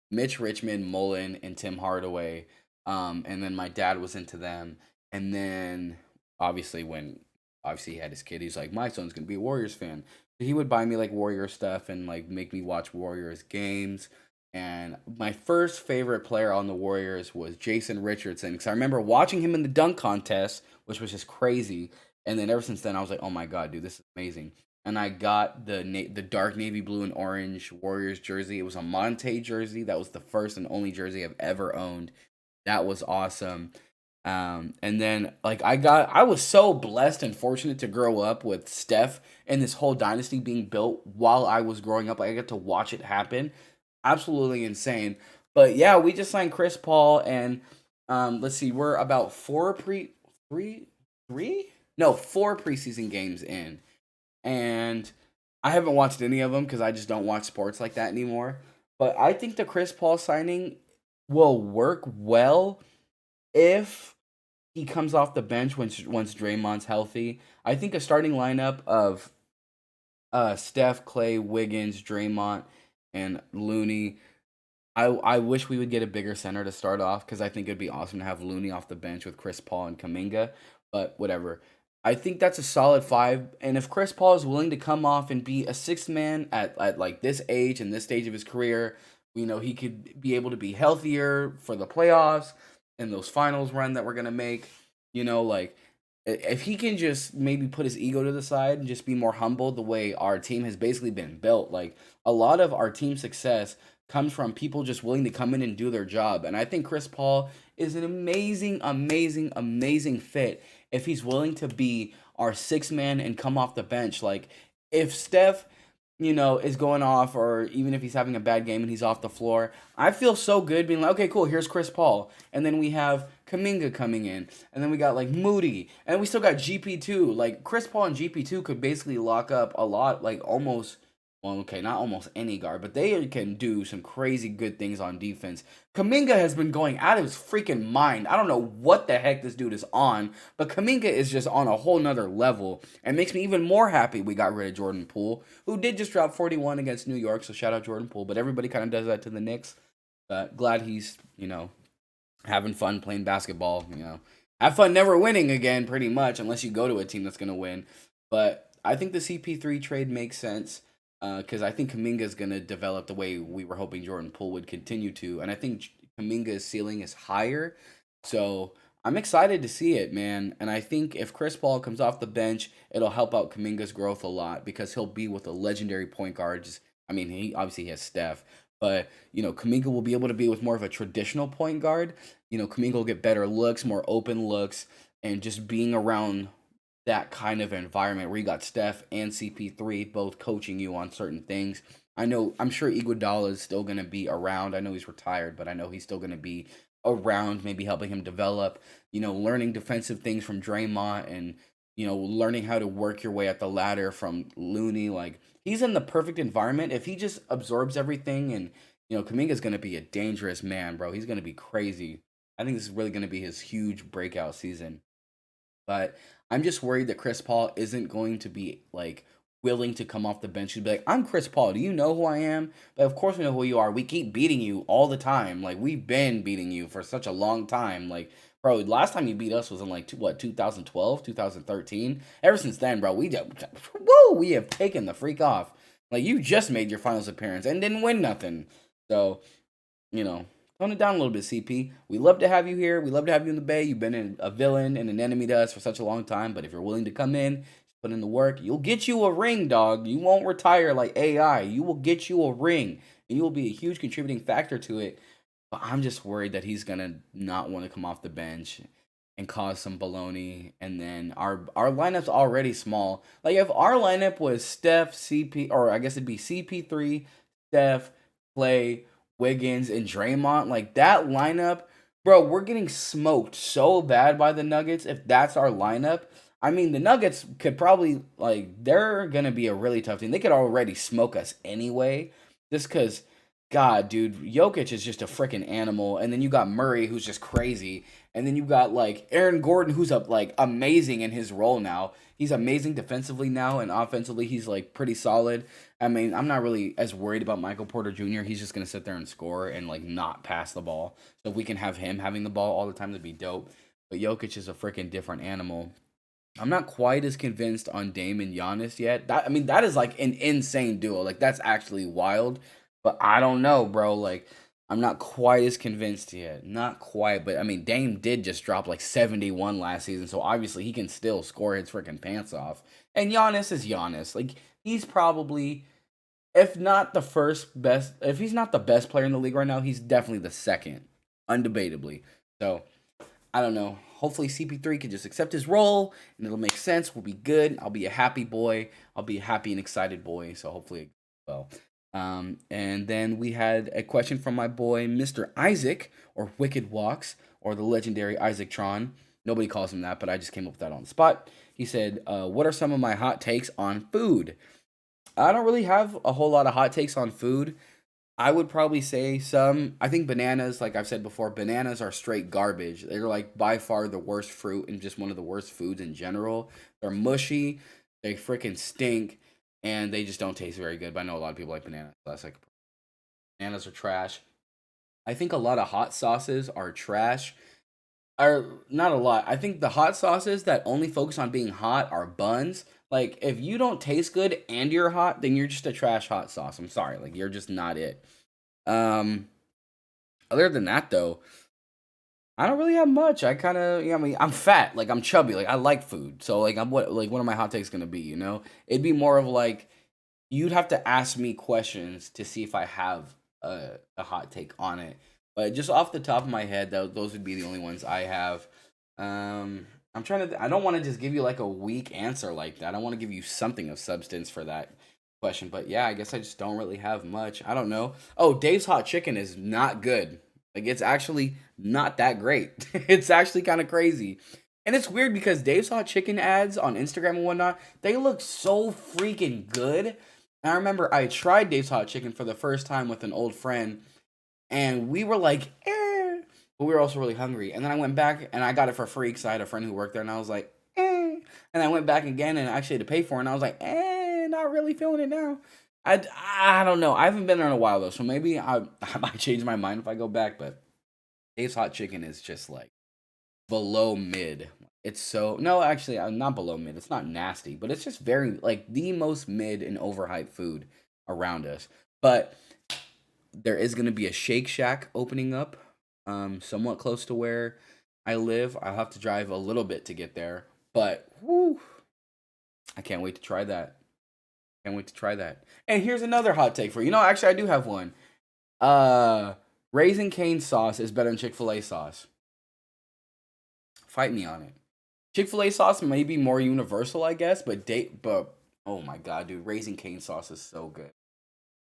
Mitch Richmond, Mullen, and Tim Hardaway. And then my dad was into them. And then obviously when obviously he had his kid, he's like, my son's gonna be a Warriors fan. So he would buy me like Warrior stuff and like make me watch Warriors games. And my first favorite player on the Warriors was Jason Richardson because I remember watching him in the dunk contest, which was just crazy. And then ever since then, I was like, oh my god, dude, this is amazing. And I got the dark navy blue and orange Warriors jersey. It was a Monte jersey. That was the first and only jersey I've ever owned. That was awesome. And then like I was so blessed and fortunate to grow up with Steph and this whole dynasty being built while I was growing up. Like I got to watch it happen. Absolutely insane. But yeah, we just signed Chris Paul and let's see, we're about three three? No, 4 preseason games in. And I haven't watched any of them because I just don't watch sports like that anymore. But I think the Chris Paul signing will work well if he comes off the bench once Draymond's healthy. I think a starting lineup of Steph, Clay, Wiggins, Draymond, and Looney. I wish we would get a bigger center to start off because I think it'd be awesome to have Looney off the bench with Chris Paul and Kaminga. But whatever. I think that's a solid five. And if Chris Paul is willing to come off and be a sixth man at like this age and this stage of his career, he could be able to be healthier for the playoffs and those finals run that we're gonna make. Like if he can just maybe put his ego to the side and just be more humble the way our team has basically been built. Like a lot of our team success comes from people just willing to come in and do their job. And I think Chris Paul is an amazing, amazing, amazing fit if he's willing to be our sixth man and come off the bench. Like if Steph, is going off, or even if he's having a bad game and he's off the floor, I feel so good being like, okay, cool, here's Chris Paul. And then we have Kaminga coming in. And then we got like Moody. And we still got GP2. Like Chris Paul and GP2 could basically lock up a lot, like almost, well, okay, not almost any guard, but they can do some crazy good things on defense. Kaminga has been going out of his freaking mind. I don't know what the heck this dude is on, but Kaminga is just on a whole nother level and makes me even more happy we got rid of Jordan Poole, who did just drop 41 against New York, so shout out Jordan Poole, but everybody kind of does that to the Knicks. Glad he's, having fun playing basketball, Have fun never winning again, pretty much, unless you go to a team that's going to win. But I think the CP3 trade makes sense. Because I think Kaminga is going to develop the way we were hoping Jordan Poole would continue to. And I think Kaminga's ceiling is higher. So I'm excited to see it, man. And I think if Chris Paul comes off the bench, it'll help out Kaminga's growth a lot because he'll be with a legendary point guard. He obviously has Steph. But, Kaminga will be able to be with more of a traditional point guard. Kaminga will get better looks, more open looks, and just being around that kind of environment where you got Steph and CP3 both coaching you on certain things. I'm sure Iguodala is still going to be around. I know he's retired, but I know he's still going to be around, maybe helping him develop, learning defensive things from Draymond and, learning how to work your way up the ladder from Looney. Like, he's in the perfect environment. If he just absorbs everything and, Kaminga's going to be a dangerous man, bro. He's going to be crazy. I think this is really going to be his huge breakout season. But I'm just worried that Chris Paul isn't going to be like willing to come off the bench and be like, I'm Chris Paul. Do you know who I am? But of course we know who you are. We keep beating you all the time. Like, we've been beating you for such a long time. Like, bro, last time you beat us was in like 2012, 2013. Ever since then, bro, we have taken the freak off. Like, you just made your finals appearance and didn't win nothing. So, tone it down a little bit, CP. We love to have you here. We love to have you in the Bay. You've been a villain and an enemy to us for such a long time. But if you're willing to come in, put in the work, you'll get you a ring, dog. You won't retire like AI. You will get you a ring, and you will be a huge contributing factor to it. But I'm just worried that he's gonna not want to come off the bench and cause some baloney. And then our lineup's already small. Like, if our lineup was Steph, CP, or I guess it'd be CP3, Steph, Clay, Wiggins, and Draymond, like that lineup, bro, we're getting smoked so bad by the Nuggets if that's our lineup. I mean, the Nuggets could probably, like, they're going to be a really tough team. They could already smoke us anyway, just because, God, dude, Jokic is just a freaking animal. And then you got Murray, who's just crazy. And then you got, like, Aaron Gordon, who's, like, amazing in his role now. He's amazing defensively now, and offensively, he's, like, pretty solid. I mean, I'm not really as worried about Michael Porter Jr. He's just going to sit there and score and, like, not pass the ball. So if we can have him having the ball all the time, that'd be dope. But Jokic is a freaking different animal. I'm not quite as convinced on Dame and Giannis yet. That is like an insane duo. Like, that's actually wild. But I don't know, bro. Like, I'm not quite as convinced yet. Not quite. But I mean, Dame did just drop like 71 last season, so obviously he can still score his freaking pants off. And Giannis is Giannis. Like, he's probably, if not the first best, if he's not the best player in the league right now, he's definitely the second, undebatably. So I don't know. Hopefully CP3 can just accept his role and it'll make sense. We'll be good. I'll be a happy boy. I'll be a happy and excited boy. So hopefully, well. And then we had a question from my boy, Mr. Isaac, or Wicked Walks, or the legendary Isaac Tron. Nobody calls him that, but I just came up with that on the spot. He said, what are some of my hot takes on food? I don't really have a whole lot of hot takes on food. I would probably say I think bananas, like I've said before, bananas are straight garbage. They're like by far the worst fruit and just one of the worst foods in general. They're mushy, they freaking stink, and they just don't taste very good. But I know a lot of people like bananas. That's like, bananas are trash. I think a lot of hot sauces are trash. Or not a lot. I think the hot sauces that only focus on being hot are buns. Like, if you don't taste good and you're hot, then you're just a trash hot sauce. I'm sorry. Like, you're just not it. Um, Other than that, though, I don't really have much. I kind of, I mean, I'm fat. Like, I'm chubby. Like, I like food. So, like, what are my hot takes gonna be? It'd be more of like, you'd have to ask me questions to see if I have a hot take on it. But just off the top of my head, those would be the only ones I have. I'm trying to. I don't want to just give you like a weak answer like that. I want to give you something of substance for that question. But yeah, I guess I just don't really have much. I don't know. Oh, Dave's hot chicken is not good. Like, it's actually not that great. It's actually kind of crazy. And it's weird because Dave's hot chicken ads on Instagram and whatnot, they look so freaking good. And I remember I tried Dave's hot chicken for the first time with an old friend, and we were like, but we were also really hungry. And then I went back and I got it for free because I had a friend who worked there, and I was like, And I went back again and actually had to pay for it, and I was like, not really feeling it now. I don't know. I haven't been there in a while though, so maybe I might change my mind if I go back. But Dave's hot chicken is just like below mid. It's so no, actually, I'm not below mid. It's not nasty, but it's just very like the most mid and overhyped food around us. But there is going to be a Shake Shack opening up, somewhat close to where I live. I'll have to drive a little bit to get there, but whew, I can't wait to try that. Can't wait to try that. And here's another hot take for you. Actually, I do have one. Uh, Raisin Cane sauce is better than Chick-fil-A sauce. Fight me on it. Chick-fil-A sauce may be more universal, I guess, but oh my god, dude, Raisin Cane sauce is so good.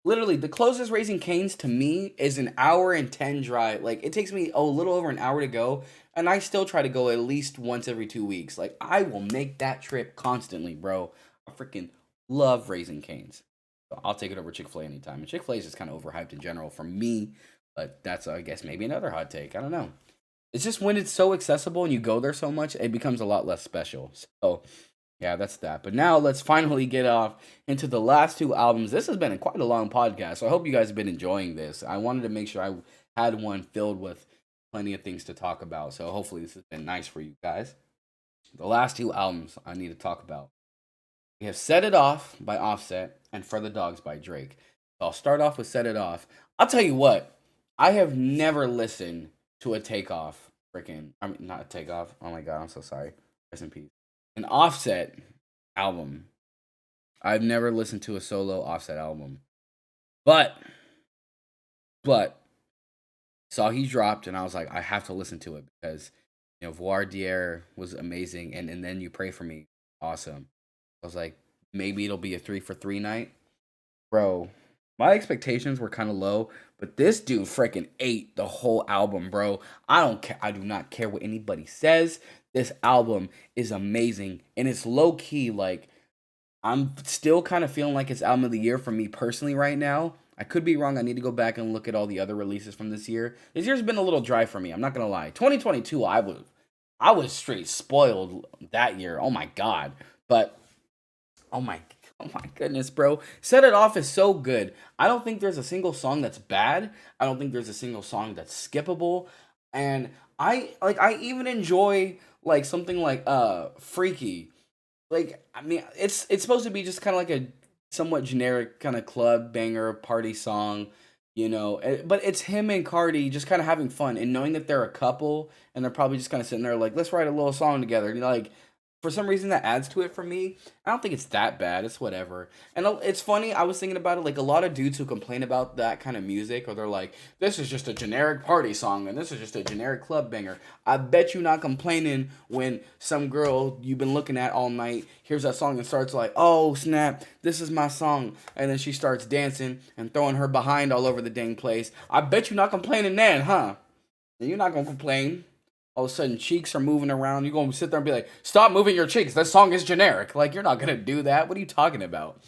Literally, the closest Raising Cane's to me is an hour and 10 drive. Like, it takes me a little over an hour to go, and I still try to go at least once every 2 weeks. Like, I will make that trip constantly, bro. I freaking love Raising Cane's. So I'll take it over Chick-fil-A anytime. And Chick-fil-A is just kind of overhyped in general for me, but that's, I guess, maybe another hot take. I don't know. It's just when it's so accessible and you go there so much, it becomes a lot less special. So, yeah, that's that. But now let's finally get off into the last two albums. This has been quite a long podcast, so I hope you guys have been enjoying this. I wanted to make sure I had one filled with plenty of things to talk about, so hopefully this has been nice for you guys. The last two albums I need to talk about. We have Set It Off by Offset and For the Dogs by Drake. So I'll start off with Set It Off. I'll tell you what, I have never listened to a Takeoff not a Takeoff. Oh my god, I'm so sorry. Rest in peace. An Offset album. I've never listened to a solo Offset album. But saw he dropped and I was like, I have to listen to it because Voir was amazing and then You Pray For Me, awesome. I was like, maybe it'll be a 3 for 3 night. Bro, my expectations were kind of low, but this dude freaking ate the whole album, bro. I don't care. I do not care what anybody says. This album is amazing, and it's low key. Like, I'm still kind of feeling like it's album of the year for me personally right now. I could be wrong. I need to go back and look at all the other releases from this year. This year's been a little dry for me. I'm not gonna lie. 2022, I was straight spoiled that year. Oh my god. But oh my goodness, bro. Set It Off is so good. I don't think there's a single song that's bad. I don't think there's a single song that's skippable. And I even enjoy like something like Freaky. Like, I mean, it's supposed to be just kind of like a somewhat generic kind of club banger party song, but it's him and Cardi just kind of having fun and knowing that they're a couple and they're probably just kind of sitting there like, let's write a little song together. Like, for some reason that adds to it for me. I don't think it's that bad. It's whatever. And it's funny. I was thinking about it. Like, a lot of dudes who complain about that kind of music, or they're like, this is just a generic party song and this is just a generic club banger. I bet you not complaining when some girl you've been looking at all night hears that song and starts like, oh snap, this is my song. And then she starts dancing and throwing her behind all over the dang place. I bet you not complaining then, huh? And you're not going to complain. All of a sudden cheeks are moving around. You're going to sit there and be like, stop moving your cheeks. That song is generic. Like, you're not going to do that. What are you talking about?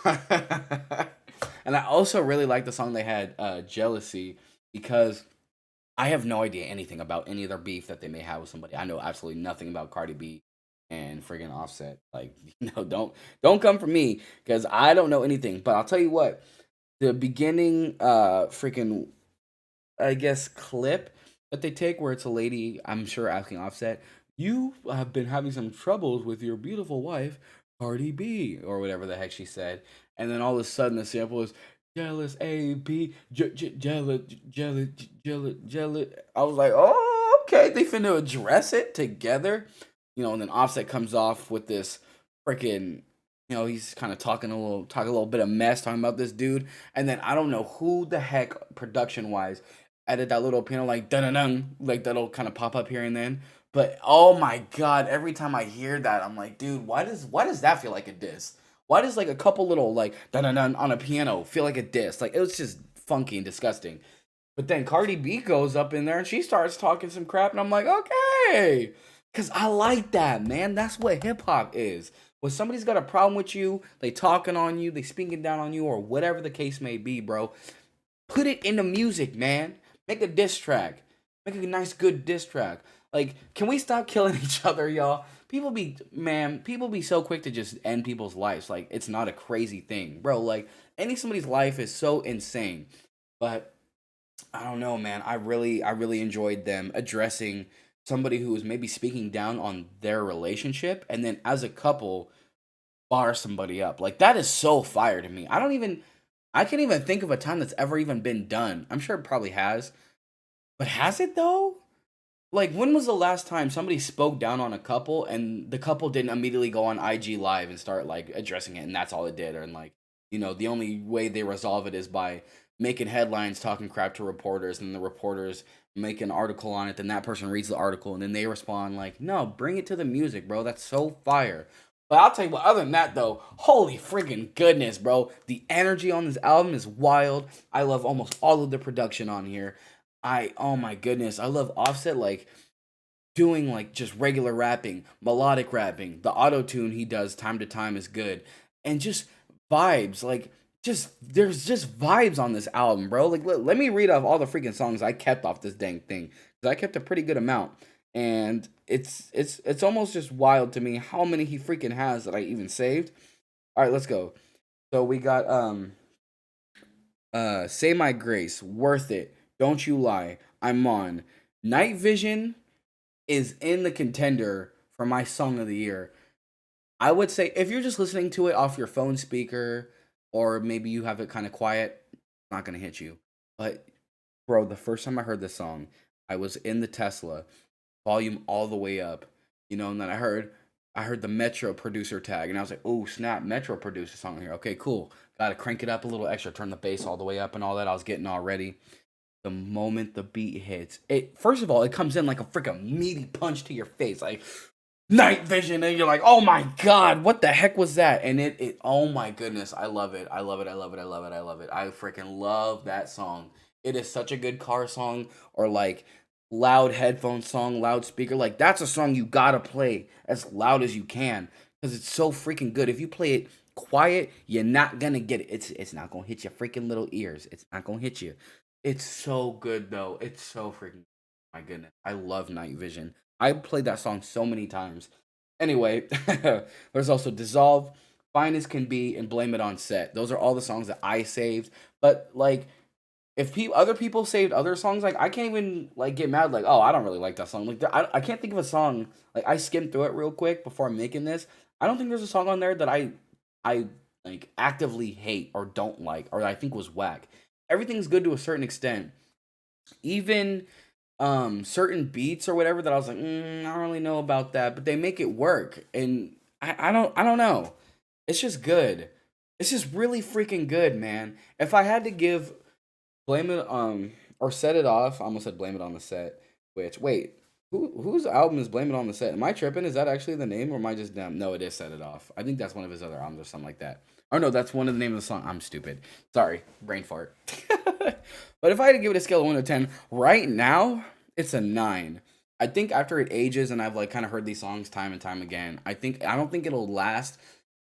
And I also really like the song they had, Jealousy, because I have no idea anything about any of their beef that they may have with somebody. I know absolutely nothing about Cardi B and friggin' Offset. Like, don't come for me because I don't know anything. But I'll tell you what, the beginning freaking, I guess, clip that they take where it's a lady, I'm sure, asking Offset, you have been having some troubles with your beautiful wife, Cardi B, or whatever the heck she said. And then all of a sudden the sample is jealous, A-B, jealous, jealous, jealous, jealous. I was like, oh, okay, they finna address it together. And then Offset comes off with this freaking, he's kind of talking a little bit of mess, talking about this dude. And then I don't know who the heck, production-wise, added that little piano like dun-dun-dun, like that'll kind of pop up here and then. But oh my god, every time I hear that, I'm like, dude, why does that feel like a diss? Why does like a couple little like dun-dun-dun on a piano feel like a diss? Like, it was just funky and disgusting. But then Cardi B goes up in there and she starts talking some crap, and I'm like, okay, because I like that, man. That's what hip hop is. When somebody's got a problem with you, they talking on you, they speaking down on you, or whatever the case may be, bro. Put it in the music, man. Make a diss track. Make a nice, good diss track. Like, can we stop killing each other, y'all? People be so quick to just end people's lives. Like, it's not a crazy thing. Bro, like, ending somebody's life is so insane. But, I don't know, man. I really enjoyed them addressing somebody who was maybe speaking down on their relationship. And then, as a couple, bar somebody up. Like, that is so fire to me. I can't even think of a time that's ever even been done. I'm sure it probably has. But has it, though? Like, when was the last time somebody spoke down on a couple and the couple didn't immediately go on IG Live and start, like, addressing it, and that's all it did? And, like, the only way they resolve it is by making headlines, talking crap to reporters, and the reporters make an article on it, then that person reads the article, and then they respond like, no, bring it to the music, bro. That's so fire. But I'll tell you what, other than that, though, holy freaking goodness, bro. The energy on this album is wild. I love almost all of the production on here. Oh my goodness, I love Offset, like, doing like just regular rapping, melodic rapping. The auto tune he does time to time is good, and just vibes. Like just there's just vibes on this album, bro. Like let me read off all the freaking songs I kept off this dang thing because I kept a pretty good amount, and it's almost just wild to me how many he freaking has that I even saved. All right, let's go. So we got Say My Grace, Worth It, Don't You Lie, I'm On, Night Vision is in the contender for my song of the year. I would say if you're just listening to it off your phone speaker or maybe you have it kind of quiet, it's not gonna hit you. But bro, the first time I heard this song, I was in the Tesla, volume all the way up, and then I heard the Metro producer tag, and I was like, oh snap, Metro producer song here. Okay, cool. Gotta crank it up a little extra, turn the bass all the way up and all that. I was getting all ready. The moment the beat hits, it first of all, it comes in like a freaking meaty punch to your face, like night vision, and you're like, oh my god, what the heck was that? And it oh my goodness, I love it. I love it. I love it. I love it. I love it. I freaking love that song. It is such a good car song or like loud headphone song, loudspeaker. Like that's a song you gotta play as loud as you can because it's so freaking good. If you play it quiet, you're not gonna get it. It's not gonna hit your freaking little ears. It's not gonna hit you. It's so good though. It's so freaking my goodness. I love Night Vision. I played that song so many times. Anyway, there's also Dissolve, Fine as Can Be, and Blame It on Set. Those are all the songs that I saved. But like if other people saved other songs, like I can't even like get mad like, oh, I don't really like that song. Like I can't think of a song. Like I skimmed through it real quick before I'm making this. I don't think there's a song on there that I like actively hate or don't like or I think was whack. Everything's good to a certain extent. Even certain beats or whatever that I was like, I don't really know about that, but they make it work. And I don't know. It's just good. It's just really freaking good, man. If I had to give Blame It or Set It Off, I almost said Blame It on the Set, which wait, whose album is Blame It on the Set? Am I tripping? Is that actually the name or am I just dumb? No, it is Set It Off. I think that's one of his other albums or something like that. Oh no, that's one of the name of the song. I'm stupid. Sorry, brain fart. But if I had to give it a scale of 1 to 10, right now it's a 9. I think after it ages and I've like kind of heard these songs time and time again, I don't think it'll last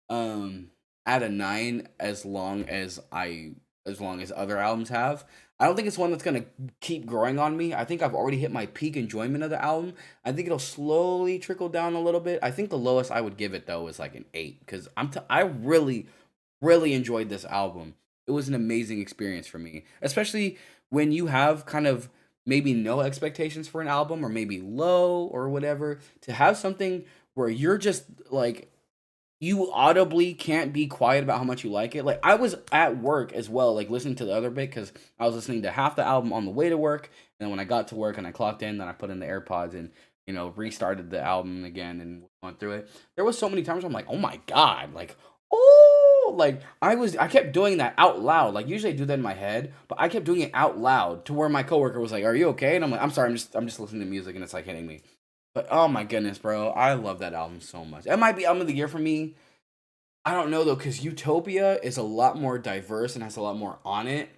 um at a 9 as long as other albums have. I don't think it's one that's gonna keep growing on me. I think I've already hit my peak enjoyment of the album. I think it'll slowly trickle down a little bit. I think the lowest I would give it though is like an 8 because I really really enjoyed this album. It was an amazing experience for me, especially when you have kind of maybe no expectations for an album or maybe low or whatever. To have something where you're just like you audibly can't be quiet about how much you like it. Like I was at work as well, like listening to the other bit because I was listening to half the album on the way to work, and then when I got to work and I clocked in, then I put in the AirPods and restarted the album again and went through it. There was so many times where I'm like, oh my god, like oh, like I kept doing that out loud. Like usually I do that in my head, but I kept doing it out loud to where my coworker was like, "Are you okay?" And I'm like, "I'm sorry, I'm just listening to music and it's like hitting me." But oh my goodness, bro, I love that album so much. It might be album of the year for me. I don't know though, because Utopia is a lot more diverse and has a lot more on it.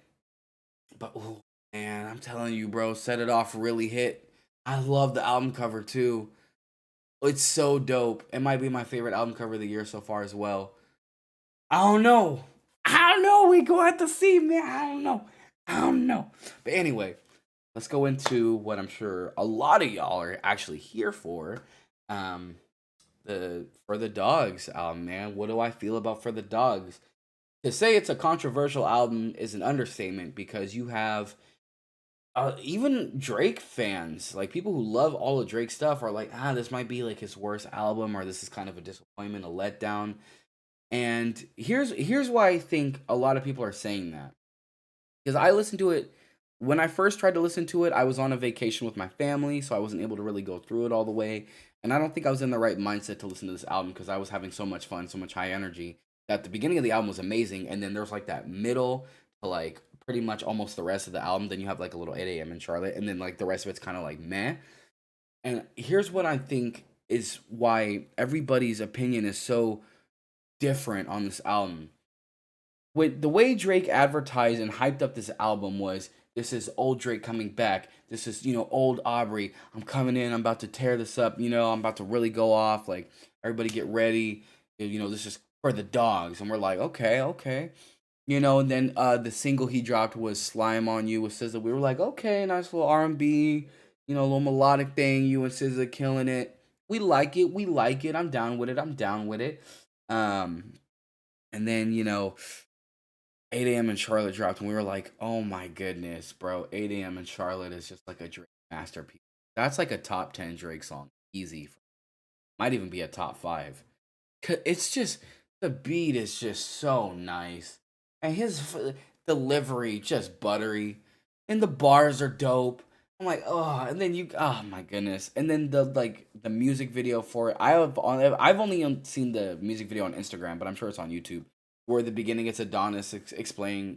But oh man, I'm telling you, bro, Set It Off really hit. I love the album cover too. It's so dope. It might be my favorite album cover of the year so far as well. I don't know. I don't know. We go have to see, man. I don't know. I don't know. But anyway, let's go into what I'm sure a lot of y'all are actually here for. Um, the For the Dogs album, man. What do I feel about For the Dogs? To say it's a controversial album is an understatement because you have even Drake fans, like people who love all of Drake's stuff, are like, this might be like his worst album, or this is kind of a disappointment, a letdown. And here's why I think a lot of people are saying that. Because I listened to it when I first tried to listen to it, I was on a vacation with my family, so I wasn't able to really go through it all the way. And I don't think I was in the right mindset to listen to this album because I was having so much fun, so much high energy. That the beginning of the album was amazing, and then there's like that middle to like pretty much almost the rest of the album. Then you have like a little 8 a.m. in Charlotte, and then like the rest of it's kind of like meh. And here's what I think is why everybody's opinion is so different on this album. With the way Drake advertised and hyped up this album was, this is old Drake coming back. This is, old Aubrey. I'm coming in. I'm about to tear this up. I'm about to really go off. Like, everybody get ready. This is for the dogs. And we're like, okay, okay. And then the single he dropped was Slime on You with SZA. We were like, okay, nice little R&B, a little melodic thing. You and SZA killing it. We like it. We like it. I'm down with it. I'm down with it. And then, 8 a.m. in Charlotte dropped, and we were like, oh my goodness, bro. 8 a.m. in Charlotte is just like a Drake masterpiece. That's like a top 10 Drake song. Easy. Might even be a top 5. It's just, the beat is just so nice. And his delivery, just buttery. And the bars are dope. I'm like, oh, and then oh my goodness. And then the music video for it. I've only seen the music video on Instagram, but I'm sure it's on YouTube. Where at the beginning it's Adonis explaining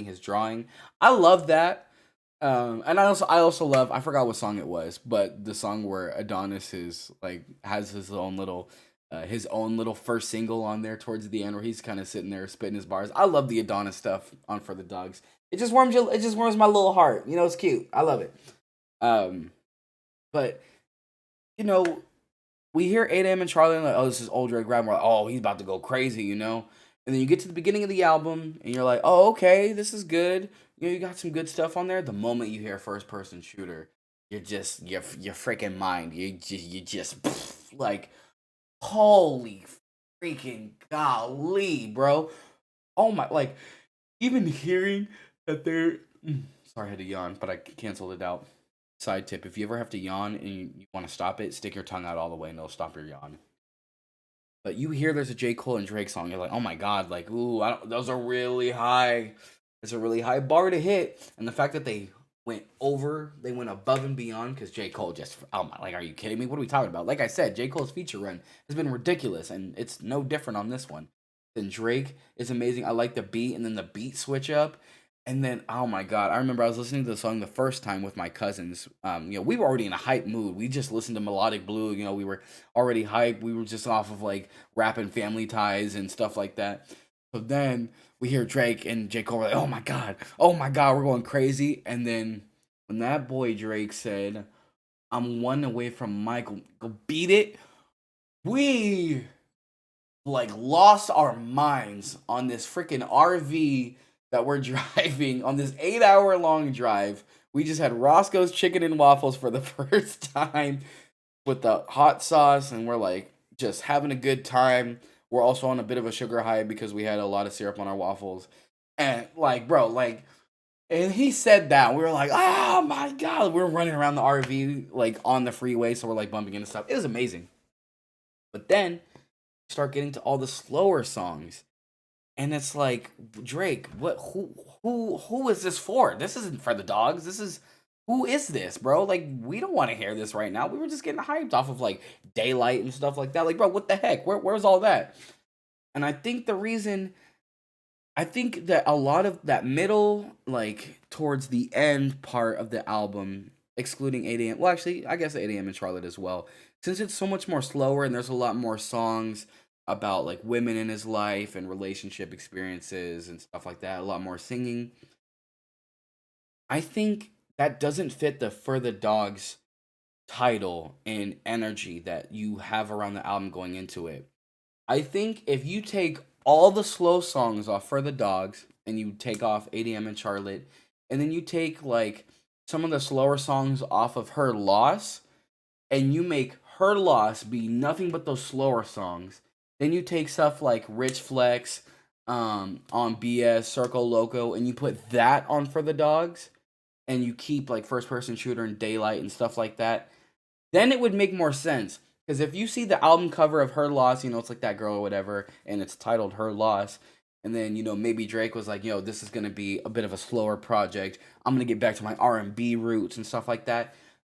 his drawing. I love that. And I also love, I forgot what song it was, but the song where Adonis is like has his own little first single on there towards the end where he's kind of sitting there spitting his bars. I love the Adonis stuff on For the Dogs. It just warms my little heart. It's cute. I love it. But we hear 8 a.m. in Charlotte and like, oh, this is old Drake rap. We're like, oh, he's about to go crazy, And then you get to the beginning of the album and you're like, oh, okay, this is good. You got some good stuff on there. The moment you hear first person shooter, you're just your freaking mind. You just like, holy freaking golly, bro. Oh my, like, even hearing that they're sorry, I had to yawn, but I canceled it out. Side tip, if you ever have to yawn and you want to stop it, stick your tongue out all the way and it'll stop your yawn. But you hear there's a J. Cole and Drake song, you're like, oh my god, like, ooh, those are really high. It's a really high bar to hit. And the fact that they went above and beyond, because J. Cole just, oh my, like, are you kidding me? What are we talking about? Like I said, J. Cole's feature run has been ridiculous, and it's no different on this one. Then Drake is amazing. I like the beat, and then the beat switch up. And then, oh my god, I remember I was listening to the song the first time with my cousins. We were already in a hype mood. We just listened to Melodic Blue. We were already hyped. We were just off of like rapping Family Ties and stuff like that. So then we hear Drake and J. Cole. We're like, oh my god, we're going crazy. And then when that boy Drake said, "I'm one away from Michael, go beat it," we like lost our minds on this freaking RV that we're driving on this 8-hour long drive. We just had Roscoe's Chicken and Waffles for the first time with the hot sauce, and we're like just having a good time. We're also on a bit of a sugar high because we had a lot of syrup on our waffles. And like, bro, like, and he said that. We were like, oh my god. We were running around the RV like on the freeway, so we're like bumping into stuff. It was amazing. But then start getting to all the slower songs. And it's like, Drake, who is this for? This isn't for the dogs. Who is this, bro? Like, we don't want to hear this right now. We were just getting hyped off of like Daylight and stuff like that. Like, bro, what the heck? Where's all that? And I think that a lot of that middle, like towards the end part of the album, excluding 8 a.m. Well, actually, I guess 8 a.m. in Charlotte as well. Since it's so much more slower and there's a lot more songs about like women in his life and relationship experiences and stuff like that, a lot more singing. I think that doesn't fit the For the Dogs title and energy that you have around the album going into it. I think if you take all the slow songs off For the Dogs and you take off 8 a.m. in Charlotte, and then you take like some of the slower songs off of Her Loss, and you make Her Loss be nothing but those slower songs, then you take stuff like Rich Flex, on BS, Circle Loco, and you put that on For the Dogs, and you keep like First Person Shooter and Daylight and stuff like that, then it would make more sense. Because if you see the album cover of Her Loss, it's like that girl or whatever, and it's titled Her Loss, and then, maybe Drake was like, this is going to be a bit of a slower project. I'm going to get back to my R&B roots and stuff like that.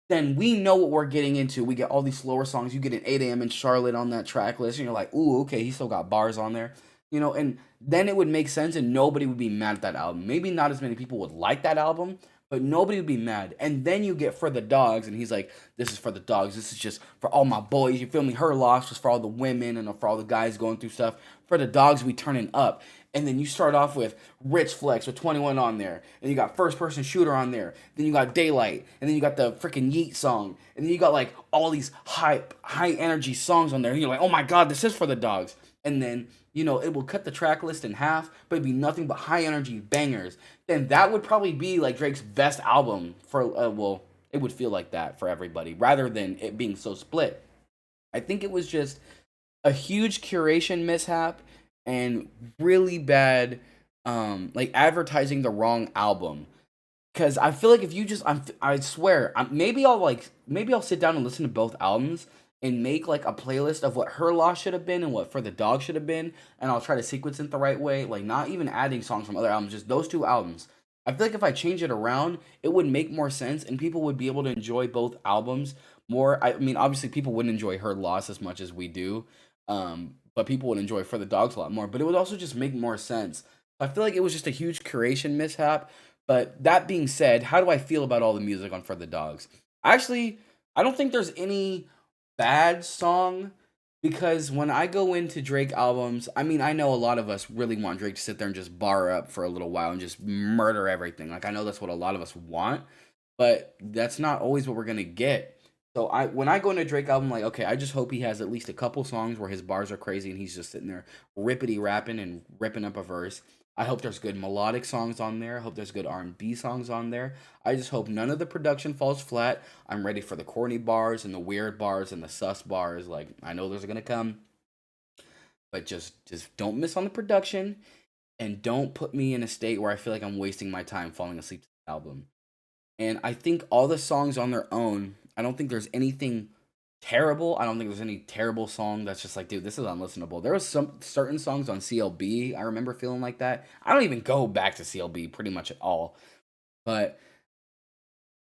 Then we know what we're getting into. We get all these slower songs. You get an 8 a.m. in Charlotte on that track list, and you're like, ooh, okay, he still got bars on there. and then it would make sense and nobody would be mad at that album. Maybe not as many people would like that album, but nobody would be mad. And then you get For the Dogs, and he's like, this is for the dogs. This is just for all my boys. You feel me? Her Loss was for all the women and for all the guys going through stuff. For the dogs, we turning up. And then you start off with Rich Flex with 21 on there. And you got First Person Shooter on there. Then you got Daylight. And then you got the freaking Yeet song. And then you got like all these high energy songs on there. And you're like, oh my God, this is For the Dogs. And then, it will cut the track list in half, but it'd be nothing but high energy bangers. Then that would probably be like Drake's best album it would feel like that for everybody rather than it being so split. I think it was just a huge curation mishap and really bad like advertising the wrong album. Cause I feel like if you just, I swear, maybe I'll sit down and listen to both albums and make like a playlist of what Her Loss should have been and what For the Dog should have been, and I'll try to sequence it the right way, like not even adding songs from other albums, just those two albums. I feel like if I change it around, it would make more sense, and people would be able to enjoy both albums more. I mean, obviously, people wouldn't enjoy Her Loss as much as we do, but people would enjoy For the Dogs a lot more. But it would also just make more sense. I feel like it was just a huge curation mishap. But that being said, how do I feel about all the music on For the Dogs? Actually, I don't think there's any bad song, because when I go into Drake albums, I mean, I know a lot of us really want Drake to sit there and just bar up for a little while and just murder everything. Like, I know that's what a lot of us want, but that's not always what we're gonna get. So when I go into Drake album, like, okay, I just hope he has at least a couple songs where his bars are crazy and he's just sitting there rippity rapping and ripping up a verse. I hope there's good melodic songs on there. I hope there's good R&B songs on there. I just hope none of the production falls flat. I'm ready for the corny bars and the weird bars and the sus bars. Like, I know those are gonna come, but just don't miss on the production, and don't put me in a state where I feel like I'm wasting my time falling asleep to the album. And I think all the songs on their own, I don't think there's anything terrible. I don't think there's any terrible song that's just like, dude, this is unlistenable. There was some certain songs on CLB I remember feeling like that. I don't even go back to CLB pretty much at all. But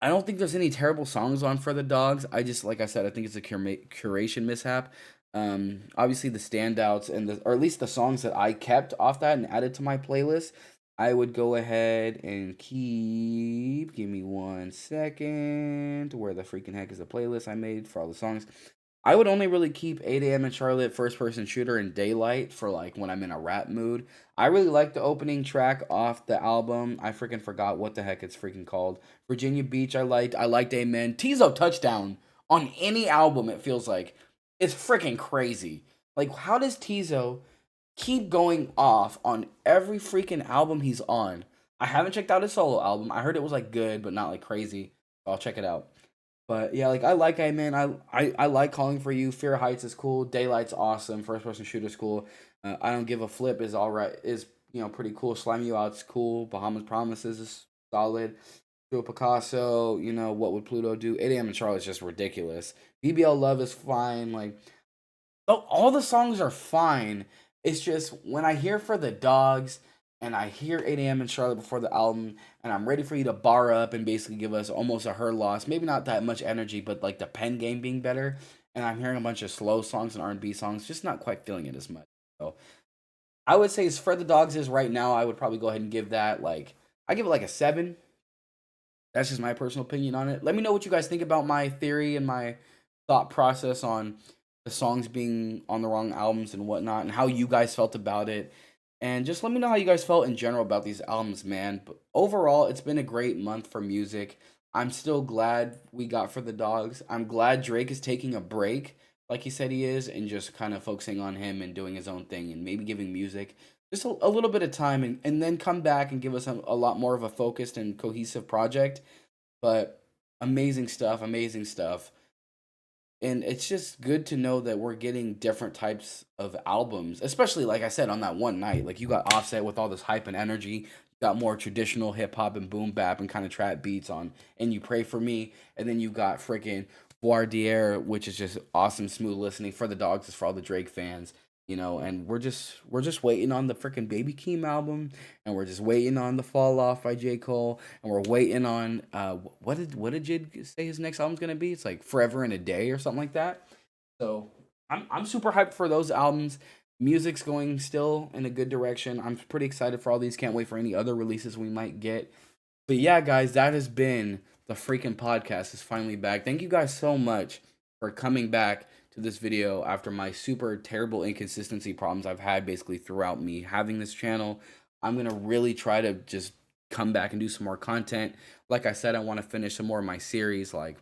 I don't think there's any terrible songs on For the Dogs. I just, like I said, I think it's a curation mishap. Obviously the standouts or at least the songs that I kept off that and added to my playlist, I would go ahead and give me 1 second. Where the freaking heck is the playlist I made for all the songs? I would only really keep 8 a.m. in Charlotte, First Person Shooter, and Daylight for like when I'm in a rap mood. I really like the opening track off the album. I freaking forgot what the heck it's freaking called. Virginia Beach, I liked. I liked Amen. Tizo Touchdown on any album, it feels like. It's freaking crazy. Like, how does Tizo keep going off on every freaking album he's on? I haven't checked out his solo album. I heard it was like good, but not like crazy. I'll check it out. But yeah, like I like Amen. I like Calling for You. Fear Heights is cool. Daylight's awesome. First Person Shooter's cool. I Don't Give a Flip is alright. Is pretty cool. Slime You Out's cool. Bahamas Promises is solid. Do Picasso. What Would Pluto Do? 8 a.m. in Charlotte's just ridiculous. BBL Love is fine. Like, all the songs are fine. It's just when I hear For the Dogs and I hear 8 a.m. in Charlotte before the album, and I'm ready for you to bar up and basically give us almost a Her Loss. Maybe not that much energy, but like the pen game being better. And I'm hearing a bunch of slow songs and R&B songs, just not quite feeling it as much. So I would say as For the Dogs is right now, I would probably go ahead and give that I give it like a 7. That's just my personal opinion on it. Let me know what you guys think about my theory and my thought process on the songs being on the wrong albums and whatnot, and how you guys felt about it. And just let me know how you guys felt in general about these albums, man. But overall, it's been a great month for music. I'm still glad we got For the Dogs. I'm glad Drake is taking a break, like he said he is, and just kind of focusing on him and doing his own thing and maybe giving music just a little bit of time, and then come back and give us a lot more of a focused and cohesive project. But amazing stuff, amazing stuff. And it's just good to know that we're getting different types of albums, especially like I said on that one night. Like, you got Offset with all this hype and energy, you got more traditional hip hop and boom bap and kind of trap beats on And You Pray for Me, and then you got freaking Voir, which is just awesome, smooth listening. For the Dogs is for all the Drake fans. And we're just waiting on the freaking Baby Keem album, and we're just waiting on the Fall Off by J. Cole, and we're waiting on what did Jid say his next album's gonna be? It's like Forever in a Day or something like that. So I'm super hyped for those albums. music's going still in a good direction. I'm pretty excited for all these. Can't wait for any other releases we might get. But yeah, guys, that has been the freaking podcast is finally back. Thank you guys so much for coming back to this video after my super terrible inconsistency problems I've had basically throughout me having this channel. I'm going to really try to just come back and do some more content. Like I said, I want to finish some more of my series, like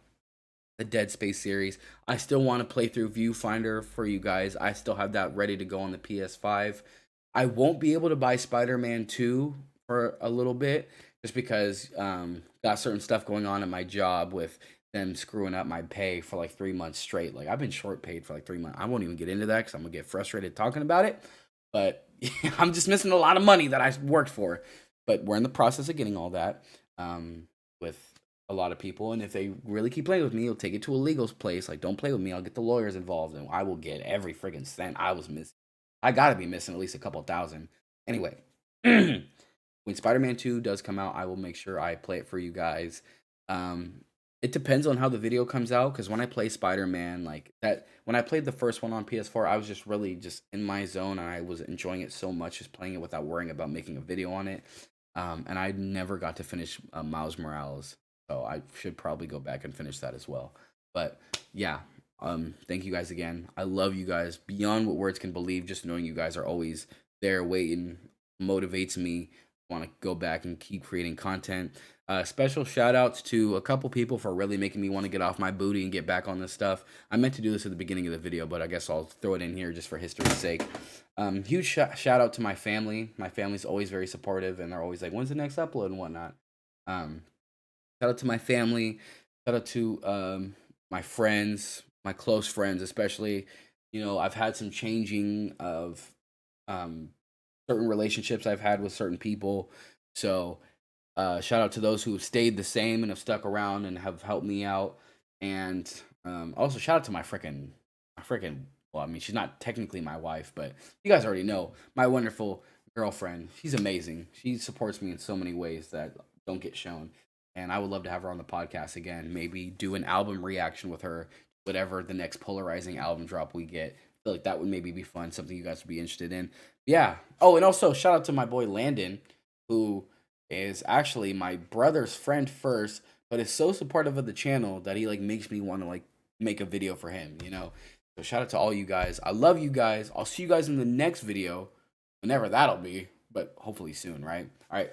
the Dead Space series. I still want to play through Viewfinder for you guys. I still have that ready to go on the PS5. I won't be able to buy Spider-Man 2 for a little bit just because got certain stuff going on at my job with them screwing up my pay for like 3 months straight. Like I've been short paid for like 3 months. I won't even get into that because I'm gonna get frustrated talking about it. But I'm just missing a lot of money that I worked for. But we're in the process of getting all that with a lot of people, and if they really keep playing with me, I'll take it to a legal place. Like, don't play with me. I'll get the lawyers involved, and I will get every friggin' cent I was missing. I gotta be missing at least a couple thousand. Anyway, when Spider-Man 2 does come out, I will make sure I play it for you guys. It depends on how the video comes out, because when I play Spider-Man, like that, when I played the first one on PS4, I was just really just in my zone, and I was enjoying it so much, just playing it without worrying about making a video on it. And I never got to finish Miles Morales. So I should probably go back and finish that as well. But yeah, thank you guys again. I love you guys beyond what words can believe. Just knowing you guys are always there waiting motivates me. Want to go back and keep creating content. Special shout outs to a couple people for really making me want to get off my booty and get back on this stuff. I meant to do this at the beginning of the video, but I guess I'll throw it in here just for history's sake. Huge shout out to my family. My family's always very supportive, and they're always like, "When's the next upload?" and whatnot. Shout out to my family. Shout out to my friends, my close friends, especially. You know, I've had some changing of certain relationships I've had with certain people. So, shout out to those who have stayed the same and have stuck around and have helped me out. And also, shout out to my freaking. Well, I mean, she's not technically my wife, but you guys already know my wonderful girlfriend. She's amazing. She supports me in so many ways that don't get shown, and I would love to have her on the podcast again. Maybe do an album reaction with her, whatever the next polarizing album drop we get. I feel like that would maybe be fun, something you guys would be interested in. Yeah. Oh, and also shout out to my boy Landon, who is actually my brother's friend first, but is so supportive of the channel that he like makes me want to like make a video for him, you know. So shout out to all you guys. I love you guys. I'll see you guys in the next video, whenever that'll be, but hopefully soon, right? All right.